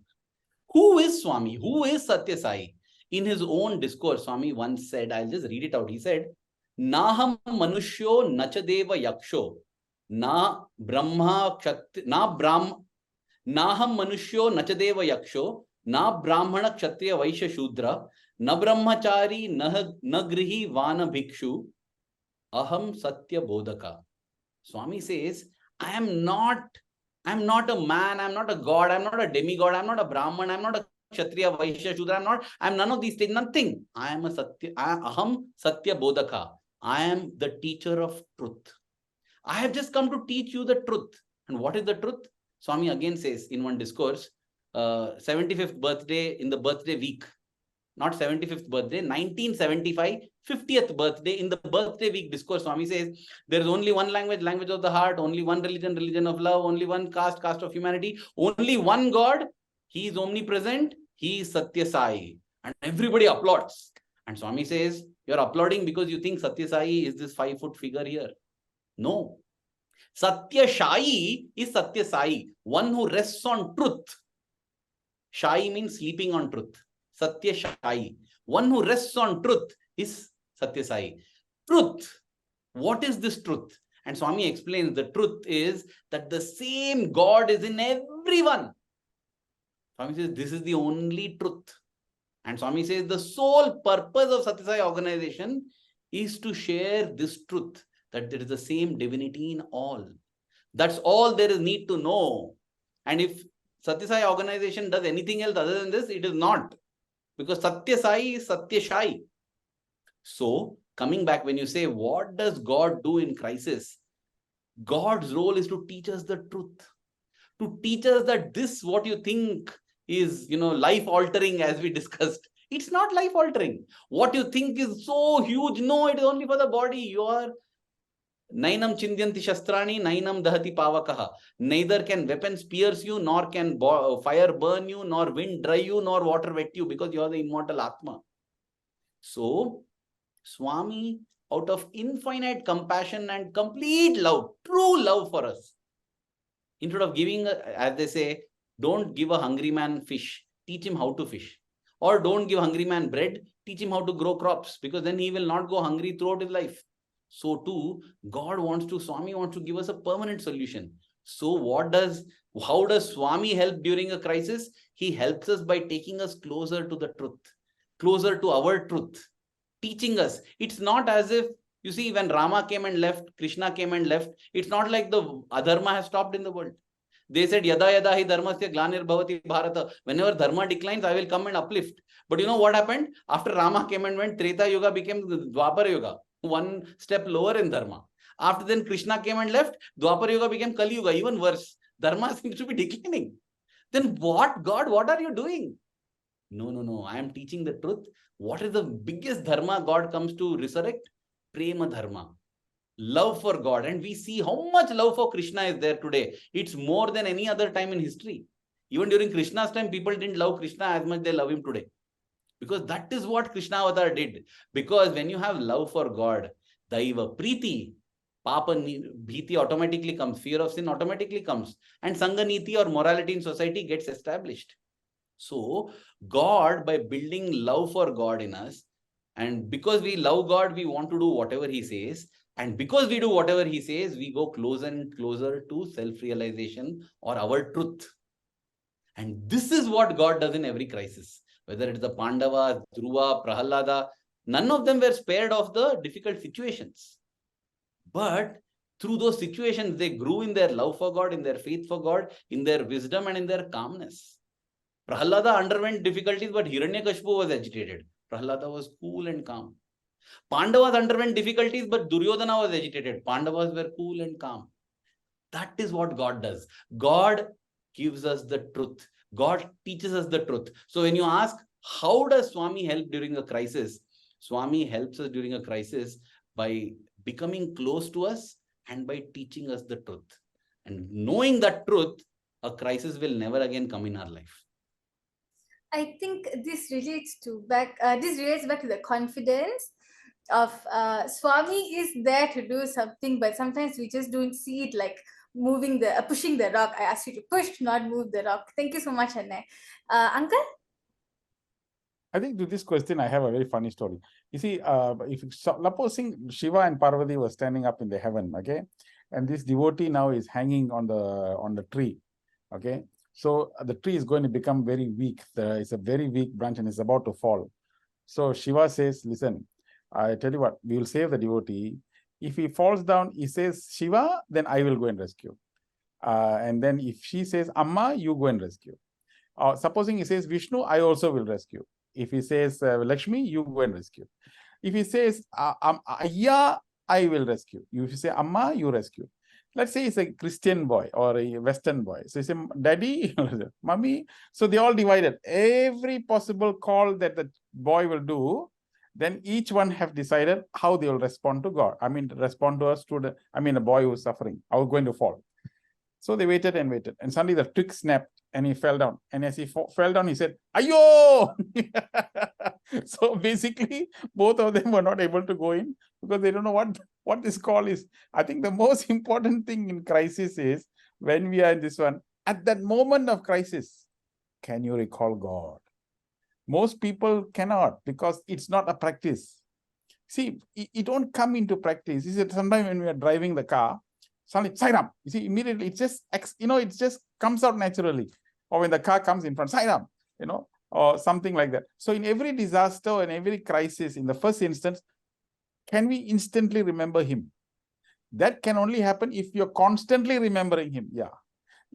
Who is Swami? Who is Satya Sai? In his own discourse, Swami once said, I'll just read it out. He said, Naham manushyo nachadeva yaksho, na brahma kshatri, naham manushyo nachadeva yaksho, na brahmana kshatriya vaishya shudra, na brahmachari na grihi vana bhikshu, aham satya bodhaka. Swami says, I am not a man, I'm not a god, I'm not a demigod, I'm not a brahman, I'm not a kshatriya, vaishya, shudra, I'm none of these things, nothing. Aham satya bodhaka. I am the teacher of truth. I have just come to teach you the truth. And what is the truth? Swami again says in one discourse, 75th birthday in the birthday week, not 75th birthday, 1975, 50th birthday, in the birthday week discourse, Swami says, there is only one language, language of the heart, only one religion, religion of love, only one caste, caste of humanity, only one God. He is omnipresent. He is Satya Sai. And everybody applauds. And Swami says, you're applauding because you think Satya Sai is this 5-foot figure here. No. Satya Sai is Satya Sai, one who rests on truth. Shai means sleeping on truth. Satya Sai, one who rests on truth, is Satya Sai. Truth. What is this truth? And Swami explains the truth is that the same God is in everyone. Swami says this is the only truth. And Swami says the sole purpose of Satya Sai organization is to share this truth, that there is the same divinity in all. That's all there is need to know. And if Satya Sai organization does anything else other than this, it is not. Because Satya Sai is Satya Shai. So, coming back, when you say, what does God do in crisis? God's role is to teach us the truth. To teach us that this, what you think is, life-altering, as we discussed. It's not life-altering. What you think is so huge, no, it is only for the body. You are Nainam chindyanti shastrani, nainam dahati pavakaha. Neither can weapons pierce you, nor can fire burn you, nor wind dry you, nor water wet you, because you are the immortal Atma. So, Swami, out of infinite compassion and complete love, true love for us, instead of giving, as they say, don't give a hungry man fish, teach him how to fish. Or don't give hungry man bread, teach him how to grow crops, because then he will not go hungry throughout his life. So too, Swami wants to give us a permanent solution. So how does Swami help during a crisis? He helps us by taking us closer to the truth, closer to our truth, teaching us. It's not as if, you see, when Rama came and left, Krishna came and left, it's not like the adharma has stopped in the world. They said, yada yada hi dharmasya glanir bhavati bharata. Whenever dharma declines, I will come and uplift. But you know what happened? After Rama came and went, Treta Yuga became Dwapara Yuga. One step lower in dharma. After then Krishna came and left, Dwapara Yuga became Kali Yuga, even worse. Dharma seems to be declining. Then what, God, what are you doing? No. I am teaching the truth. What is the biggest dharma God comes to resurrect? Prema dharma. Love for God. And we see how much love for Krishna is there today. It's more than any other time in history. Even during Krishna's time, people didn't love Krishna as much they love him today. Because that is what Krishna Avatar did. Because when you have love for God, Daiva, Preeti, Papa Bhiti automatically comes, fear of sin automatically comes, and Sanganiti or morality in society gets established. So, God, by building love for God in us, and because we love God, we want to do whatever He says. And because we do whatever He says, we go closer and closer to self-realization or our truth. And this is what God does in every crisis. Whether it's the Pandavas, Dhruva, Prahalada, none of them were spared of the difficult situations. But through those situations, they grew in their love for God, in their faith for God, in their wisdom and in their calmness. Prahalada underwent difficulties, but Hiranyakashipu was agitated. Prahalada was cool and calm. Pandavas underwent difficulties, but Duryodhana was agitated. Pandavas were cool and calm. That is what God does. God gives us the truth. God teaches us the truth. So when you ask, how does Swami help during a crisis? Swami helps us during a crisis by becoming close to us and by teaching us the truth. And knowing that truth, a crisis will never again come in our life. I think this relates back to the confidence of Swami is there to do something, but sometimes we just don't see it, like pushing the rock. I asked you to push, not move the rock. Thank you so much, Anna. Uncle? I think to this question, I have a very funny story. You see, supposing Shiva and Parvati were standing up in the heaven, okay, and this devotee now is hanging on the tree, okay. So the tree is going to become very weak. It's a very weak branch and it's about to fall. So Shiva says, "Listen, I tell you what, we will save the devotee. If he falls down, he says Shiva, then I will go and rescue. And then if she says Amma, you go and rescue. Supposing he says Vishnu, I also will rescue. If he says Lakshmi, you go and rescue. If he says Ayya, I will rescue. If you say Amma, you rescue. Let's say it's a Christian boy or a Western boy. So you say Daddy, Mommy. So they all divided. Every possible call that the boy will do, then each one have decided how they will respond to God. I mean, respond to a student. I mean, a boy who is suffering, how going to fall. So they waited and waited. And suddenly the twig snapped and he fell down. And as he fell down, he said, Ayo! So basically, both of them were not able to go in because they don't know what this call is. I think the most important thing in crisis is when we are in this one, at that moment of crisis, can you recall God? Most people cannot because it's not a practice. See, it don't come into practice. You see, sometimes when we are driving the car, suddenly, Sai Ram, you see, immediately it just, it just comes out naturally. Or when the car comes in front, Sai Ram, or something like that. So in every disaster and every crisis, in the first instance, can we instantly remember him? That can only happen if you're constantly remembering him. Yeah.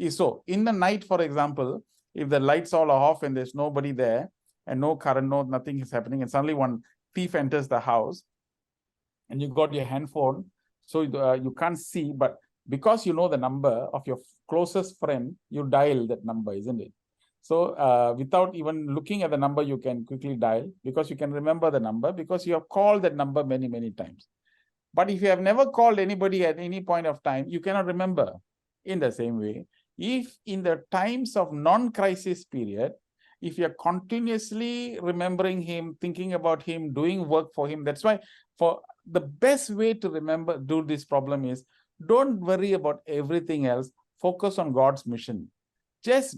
So in the night, for example, if the lights all are off and there's nobody there and no current, nothing is happening, and suddenly one thief enters the house and you got your handphone, so you can't see, but because you know the number of your closest friend, you dial that number, isn't it? So without even looking at the number, you can quickly dial because you can remember the number because you have called that number many, many times. But if you have never called anybody at any point of time, you cannot remember. In the same way, if in the times of non-crisis period, if you're continuously remembering him, thinking about him, doing work for him, that's why for the best way to do this problem is don't worry about everything else. Focus on God's mission. Just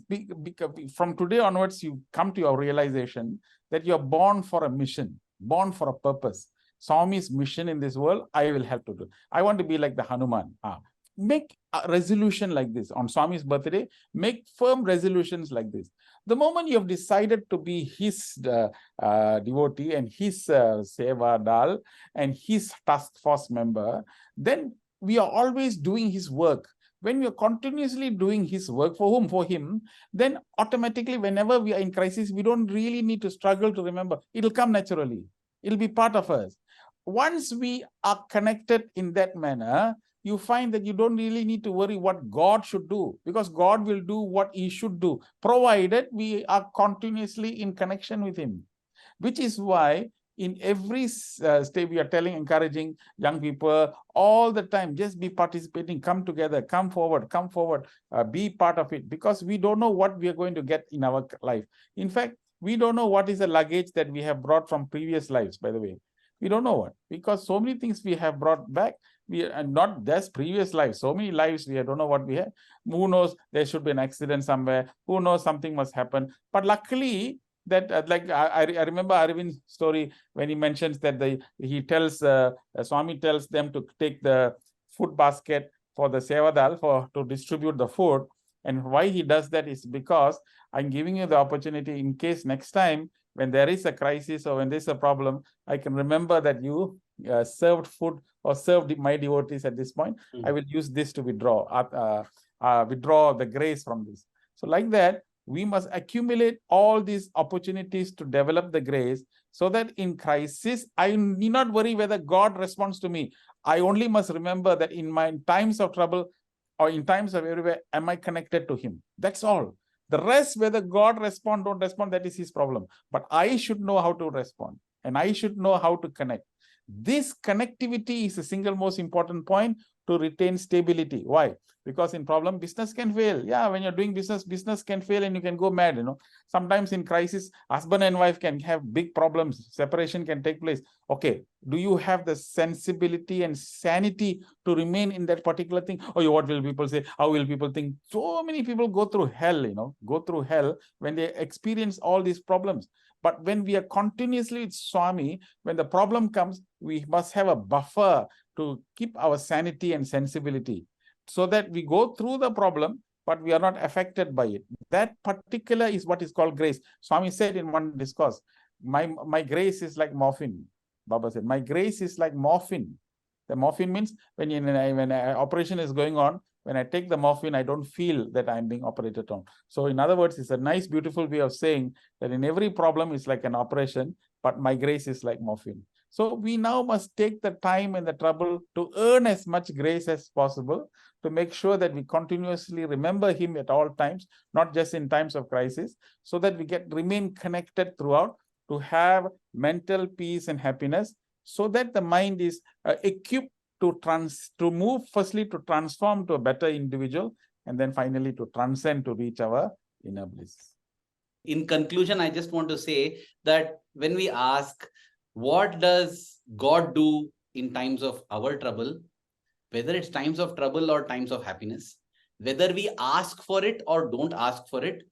from today onwards, you come to your realization that you're born for a mission, born for a purpose. Swami's mission in this world, I will help to do. I want to be like the Hanuman. Make a resolution like this. On Swami's birthday, make firm resolutions like this. The moment you have decided to be his devotee and his seva dal and his task force member, then we are always doing his work. When we are continuously doing his work, for whom? For him, then automatically whenever we are in crisis, we don't really need to struggle to remember. It'll come naturally. It'll be part of us. Once we are connected in that manner, you find that you don't really need to worry what God should do, because God will do what he should do, provided we are continuously in connection with him. Which is why in every stage we are encouraging young people all the time, just be participating, come together, come forward, be part of it, because we don't know what we are going to get in our life. In fact, we don't know what is the luggage that we have brought from previous lives, by the way. We don't know what, because so many things we have brought back. We are not just previous lives, so many lives we don't know what we have. Who knows, there should be an accident somewhere. Who knows, something must happen. But luckily, that I remember Arvind's story when he mentions that he tells Swami tells them to take the food basket for the Sevadal to distribute the food. And why he does that is because I'm giving you the opportunity, in case next time when there is a crisis or when there's a problem, I can remember that you served food or served my devotees at this point. I will use this to withdraw the grace from this. So like that, we must accumulate all these opportunities to develop the grace, so that in crisis, I need not worry whether God responds to me. I only must remember that in my times of trouble or in times of everywhere, am I connected to him? That's all. The rest, whether God respond, don't respond, that is his problem. But I should know how to respond, and I should know how to connect. This connectivity is the single most important point to retain stability. Why? Because in problem, business can fail. Yeah, when you're doing business, business can fail and you can go mad, Sometimes in crisis, husband and wife can have big problems. Separation can take place. Okay, do you have the sensibility and sanity to remain in that particular thing? Oh, what will people say? How will people think? So many people go through hell, go through hell when they experience all these problems. But when we are continuously with Swami, when the problem comes, we must have a buffer to keep our sanity and sensibility, so that we go through the problem, but we are not affected by it. That particular is what is called grace. Swami said in one discourse, my grace is like morphine. Baba said, my grace is like morphine. The morphine means when an operation is going on, when I take the morphine, I don't feel that I'm being operated on. So in other words, it's a nice, beautiful way of saying that in every problem, it's like an operation, but my grace is like morphine. So we now must take the time and the trouble to earn as much grace as possible, to make sure that we continuously remember him at all times, not just in times of crisis, so that we remain connected throughout, to have mental peace and happiness, so that the mind is equipped to move, firstly to transform to a better individual, and then finally to transcend, to reach our inner bliss. In conclusion, I just want to say that when we ask, what does God do in times of our trouble, whether it's times of trouble or times of happiness, whether we ask for it or don't ask for it,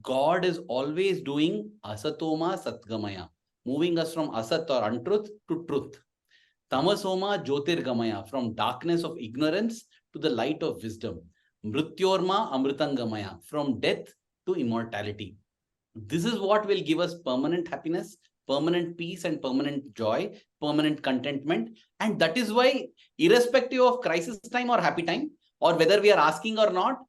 God is always doing asatoma satgamaya, moving us from asat or untruth to truth. Tamasoma jyotirgamaya, from darkness of ignorance to the light of wisdom. Mrityorma amritangamaya, from death to immortality. This is what will give us permanent happiness, permanent peace and permanent joy, permanent contentment. And that is why, irrespective of crisis time or happy time, or whether we are asking or not,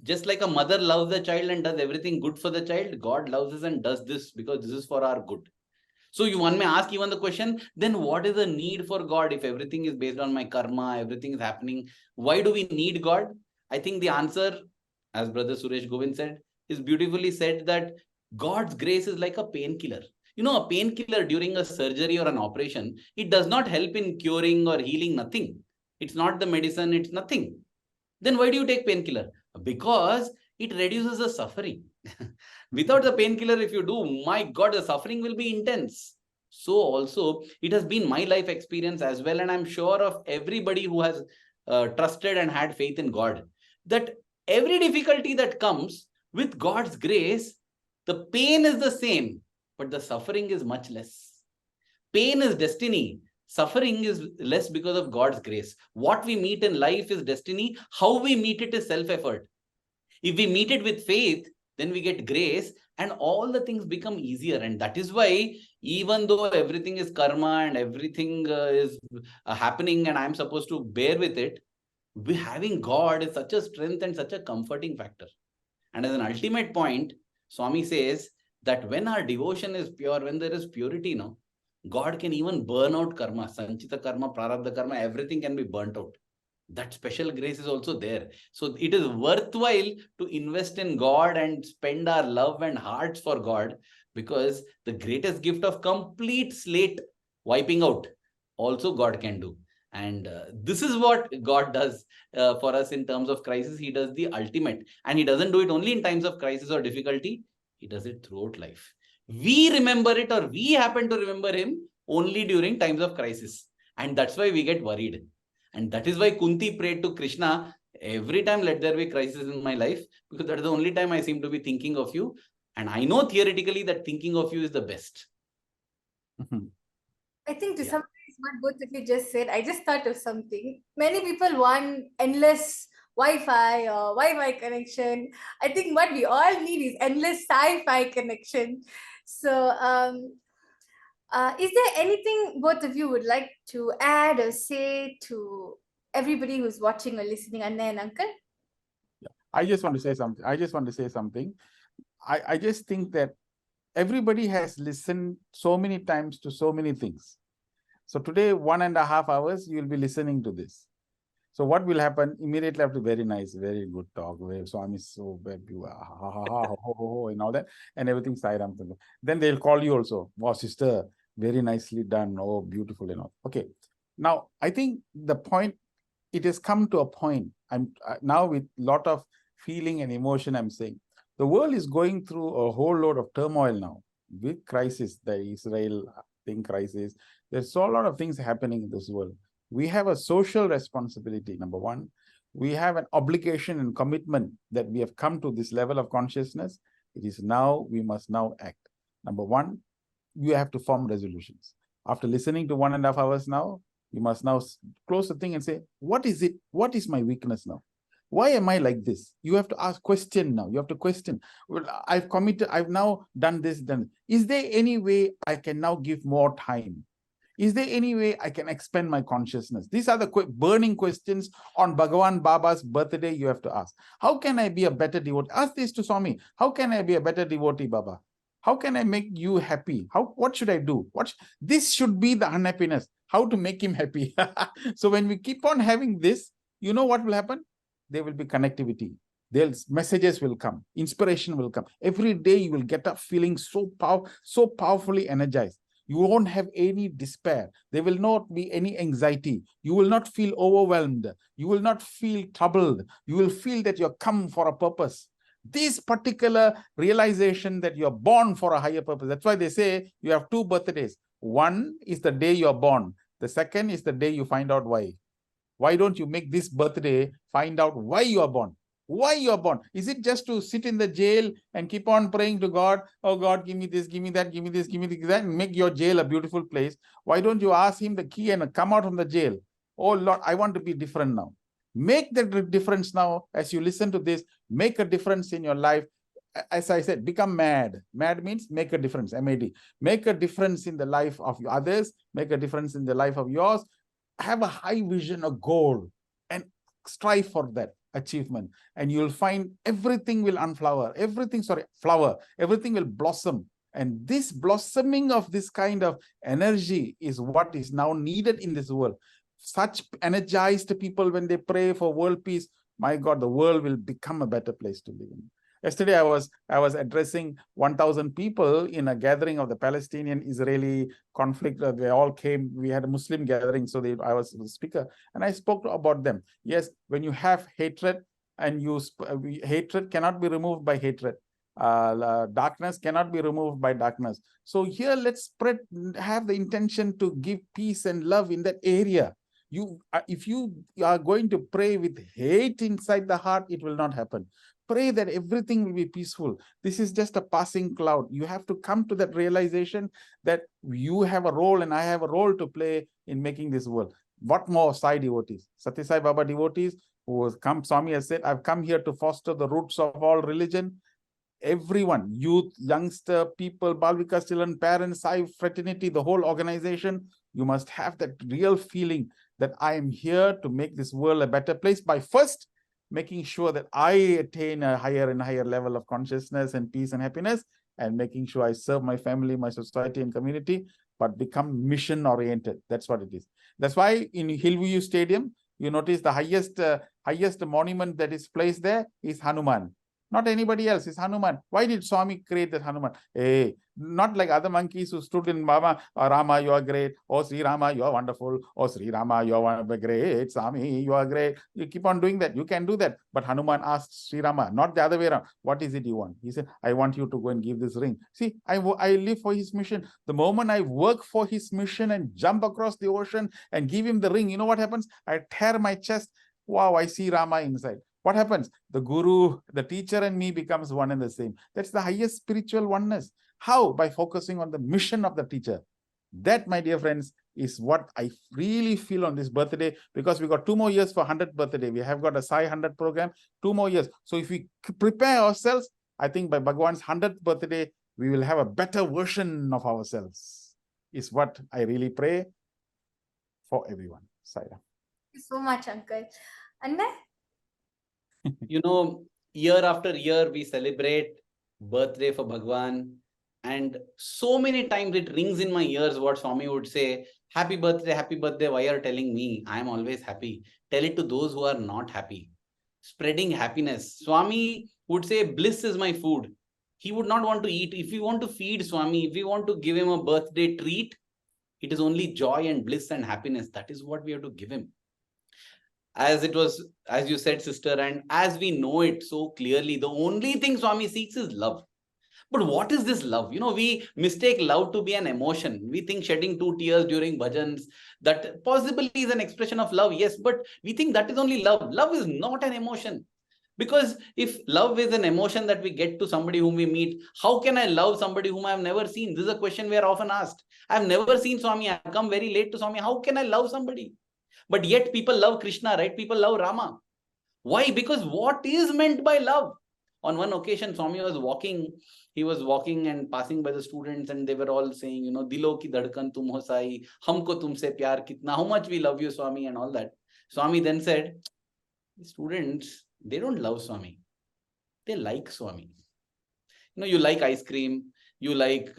just like a mother loves the child and does everything good for the child, God loves us and does this because this is for our good. So one may ask even the question, then what is the need for God if everything is based on my karma, everything is happening? Why do we need God? I think the answer, as Brother Suresh Govind said, is beautifully said, that God's grace is like a painkiller. A painkiller during a surgery or an operation, it does not help in curing or healing, nothing. It's not the medicine, it's nothing. Then why do you take painkiller? Because it reduces the suffering. Without the painkiller, if you do, my God, the suffering will be intense. So also, it has been my life experience as well, and I'm sure of everybody who has trusted and had faith in God, that every difficulty that comes, with God's grace, the pain is the same, but the suffering is much less. Pain is destiny. Suffering is less because of God's grace. What we meet in life is destiny. How we meet it is self-effort. If we meet it with faith, then we get grace and all the things become easier. And that is why, even though everything is karma and everything is happening and I'm supposed to bear with it, having God is such a strength and such a comforting factor. And as an ultimate point, Swami says that when our devotion is pure, when there is purity, God can even burn out karma, sanchita karma, prarabdha karma, everything can be burnt out. that special grace is also there. So it is worthwhile to invest in God and spend our love and hearts for God, because the greatest gift of complete slate wiping out also God can do. And this is what God does for us in terms of crisis. He does the ultimate, and he doesn't do it only in times of crisis or difficulty. He does it throughout life. We remember it, or we happen to remember him only during times of crisis. And that's why we get worried. And that is why Kunti prayed to Krishna, every time let there be crisis in my life, because that is the only time I seem to be thinking of you. And I know theoretically that thinking of you is the best. I think to Yeah. summarize what both of you just said, I just thought of something. Many people want endless Wi-Fi or Wi-Fi connection. I think what we all need is endless sci-fi connection. So, is there anything both of you would like to add or say to everybody who's watching or listening, Anna and Uncle? I just want to say something. I just think that everybody has listened so many times to so many things. So today, 1.5 hours, you'll be listening to this. So what will happen? Immediately after, very nice, very good talk. Swami is so bad, you ha ha ha ho, ho, ho, and all that, and everything Sai Ram. Then they'll call you also. Wow, sister, very nicely done. Oh, beautiful and all. Okay. Now, I think the point, it has come to a point. I'm now with a lot of feeling and emotion, I'm saying, the world is going through a whole load of turmoil now with crisis, the Israel thing crisis. There's so a lot of things happening in this world. We have a social responsibility, number one. We have an obligation and commitment that we have come to this level of consciousness. It is now, we must now act. Number one, you have to form resolutions. After listening to 1.5 hours now, you must now close the thing and say, what is it? What is my weakness now? Why am I like this? You have to ask question now. You have to question. Well, I've committed, I've now done this, done. Is there any way I can now give more time? Is there any way I can expand my consciousness? These are the burning questions on Bhagavan Baba's birthday you have to ask. How can I be a better devotee? Ask this to Swami. How can I be a better devotee, Baba? How can I make you happy? What should I do? This should be the unhappiness. How to make him happy? So when we keep on having this, you know what will happen? There will be connectivity. Messages will come. Inspiration will come. Every day you will get up feeling so powerfully energized. You won't have any despair. There will not be any anxiety. You will not feel overwhelmed. You will not feel troubled. You will feel that you're come for a purpose. This particular realization that you're born for a higher purpose. That's why they say you have 2 birthdays. One is the day you're born. The second is the day you find out why. Why don't you make this birthday find out why you are born? Why you are born? Is it just to sit in the jail and keep on praying to God? Oh God, give me this, give me that, give me this, give me that, and make your jail a beautiful place. Why don't you ask him the key and come out from the jail? Oh Lord, I want to be different now. Make the difference now as you listen to this. Make a difference in your life. As I said, become mad. Mad means make a difference, M-A-D. Make a difference in the life of others. Make a difference in the life of yours. Have a high vision, a goal, and strive for that achievement. And you'll find everything will unflower. Everything will blossom. And this blossoming of this kind of energy is what is now needed in this world. Such energized people, when they pray for world peace, my God, the world will become a better place to live in. Yesterday, I was addressing 1,000 people in a gathering of the Palestinian-Israeli conflict. They all came. We had a Muslim gathering, so I was the speaker, and I spoke about them. Yes, when you have hatred, and hatred cannot be removed by hatred. Darkness cannot be removed by darkness. So here, let's have the intention to give peace and love in that area. If you are going to pray with hate inside the heart, it will not happen. Pray that everything will be peaceful. This is just a passing cloud. You have to come to that realization that you have a role and I have a role to play in making this world. What more Sai devotees? Satya Sai Baba devotees who has come, Swami has said, I've come here to foster the roots of all religion. Everyone, youth, youngster, people, Balvikas, children, parents, Sai fraternity, the whole organization, you must have that real feeling that I am here to make this world a better place by first making sure that I attain a higher and higher level of consciousness and peace and happiness, and making sure I serve my family, my society and community, but become mission oriented. That's what it is. That's why in Hillview Stadium, You notice the highest monument that is placed there is Hanuman. Not anybody else, it's Hanuman. Why did Swami create that Hanuman? Hey, not like other monkeys who stood in Mama, or Rama, you are great. Oh, Sri Rama, you are wonderful. Oh, Sri Rama, you are great. Swami, you are great. You keep on doing that. You can do that. But Hanuman asked Sri Rama, not the other way around. What is it you want? He said, I want you to go and give this ring. See, I live for his mission. The moment I work for his mission and jump across the ocean and give him the ring, you know what happens? I tear my chest. Wow, I see Rama inside. What happens? The guru, the teacher and me becomes one and the same. That's the highest spiritual oneness. How? By focusing on the mission of the teacher. That, my dear friends, is what I really feel on this birthday, because we got 2 more years for 100th birthday. We have got a Sai 100 program, 2 more years. So if we prepare ourselves, I think by Bhagwan's 100th birthday, we will have a better version of ourselves, is what I really pray for everyone. Sai Ram. Thank you so much, Uncle. And then, You know, year after year, we celebrate birthday for Bhagwan. And so many times it rings in my ears what Swami would say, happy birthday, why are you telling me? I am always happy. Tell it to those who are not happy. Spreading happiness. Swami would say, bliss is my food. He would not want to eat. If we want to feed Swami, if we want to give him a birthday treat, it is only joy and bliss and happiness. That is what we have to give him. As it was, as you said, sister, and as we know it so clearly, the only thing Swami seeks is love. But what is this love? You know, we mistake love to be an emotion. We think shedding 2 tears during bhajans, that possibly is an expression of love. Yes, but we think that is only love. Love is not an emotion. Because if love is an emotion that we get to somebody whom we meet, how can I love somebody whom I have never seen? This is a question we are often asked. I have never seen Swami. I have come very late to Swami. How can I love somebody? But yet people love Krishna, right? People love Rama. Why? Because what is meant by love? On one occasion, Swami was walking. He was walking and passing by the students, and they were all saying, you know, Dilo ki dhadkan tum ho sai, humko tumse pyar kitna, how much we love you, Swami, and all that. Swami then said, students, they don't love Swami. They like Swami. You know, you like ice cream, you like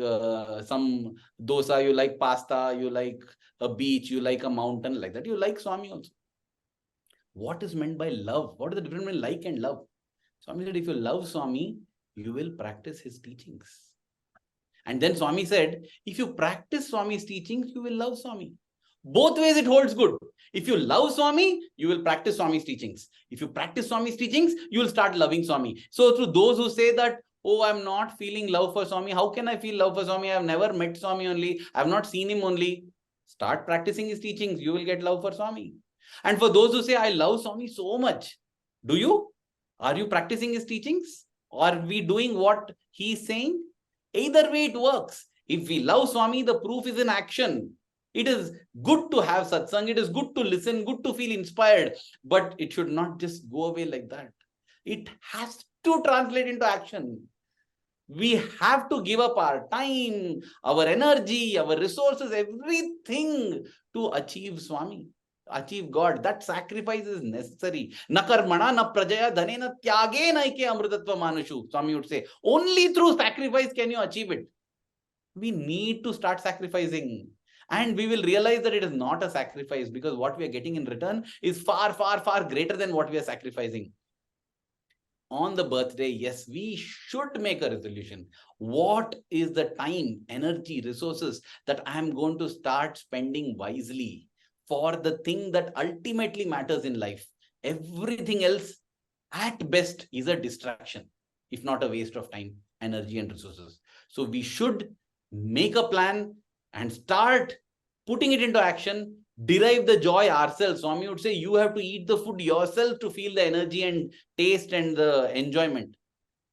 some dosa, you like pasta, you like a beach, you like a mountain, like that. You like Swami also. What is meant by love? What is the difference between like and love? Swami said, if you love Swami, you will practice his teachings. And then Swami said, if you practice Swami's teachings, you will love Swami. Both ways it holds good. If you love Swami, you will practice Swami's teachings. If you practice Swami's teachings, you will start loving Swami. So to those who say that, oh, I'm not feeling love for Swami, how can I feel love for Swami? I have never met Swami only. I have not seen him only. Start practicing his teachings. You will get love for Swami. And for those who say, I love Swami so much, do you? Are you practicing his teachings? Are we doing what he is saying? Either way it works. If we love Swami, the proof is in action. It is good to have satsang. It is good to listen, good to feel inspired. But it should not just go away like that. It has to translate into action. We have to give up our time, our energy, our resources, everything to achieve Swami, achieve God. That sacrifice is necessary. Na karmana na prajaya dhanena tyage naike amrutatva manushu. Swami would say, only through sacrifice can you achieve it. We need to start sacrificing. And we will realize that it is not a sacrifice, because what we are getting in return is far, far, far greater than what we are sacrificing. On the birthday, yes, we should make a resolution. What is the time, energy, resources that I am going to start spending wisely for the thing that ultimately matters in life? Everything else, at best, is a distraction, if not a waste of time, energy, and resources. So we should make a plan and start putting it into action. Derive the joy ourselves. Swami would say, you have to eat the food yourself to feel the energy and taste and the enjoyment.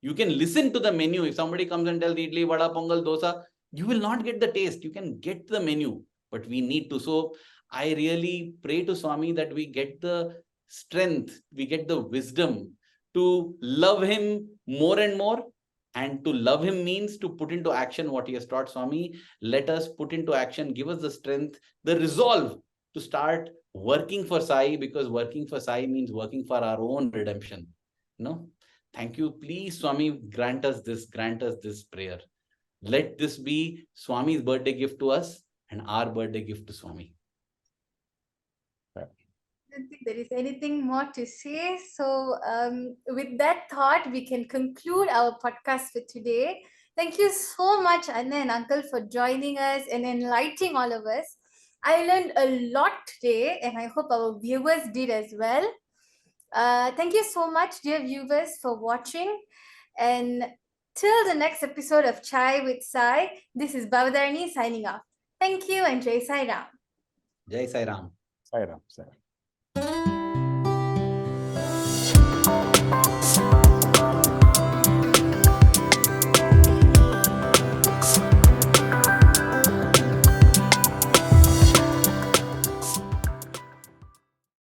You can listen to the menu. If somebody comes and tells idli, vada, pongal, dosa, you will not get the taste. You can get the menu, but we need to. So I really pray to Swami that we get the strength, we get the wisdom to love him more and more. And to love him means to put into action what he has taught. Swami, let us put into action, give us the strength, the resolve to start working for Sai, because working for Sai means working for our own redemption. No? Thank you. Please, Swami, grant us this prayer. Let this be Swami's birthday gift to us and our birthday gift to Swami. don't think there is anything more to say. So with that thought, we can conclude our podcast for today. Thank you so much, Anna and Uncle, for joining us and enlightening all of us. I learned a lot today, and I hope our viewers did as well. Thank you so much, dear viewers, for watching. And till the next episode of Chai with Sai, this is Bhavadarani signing off. Thank you and Jai Sai Ram. Jai Sai Ram. Sai Ram, Sai Ram.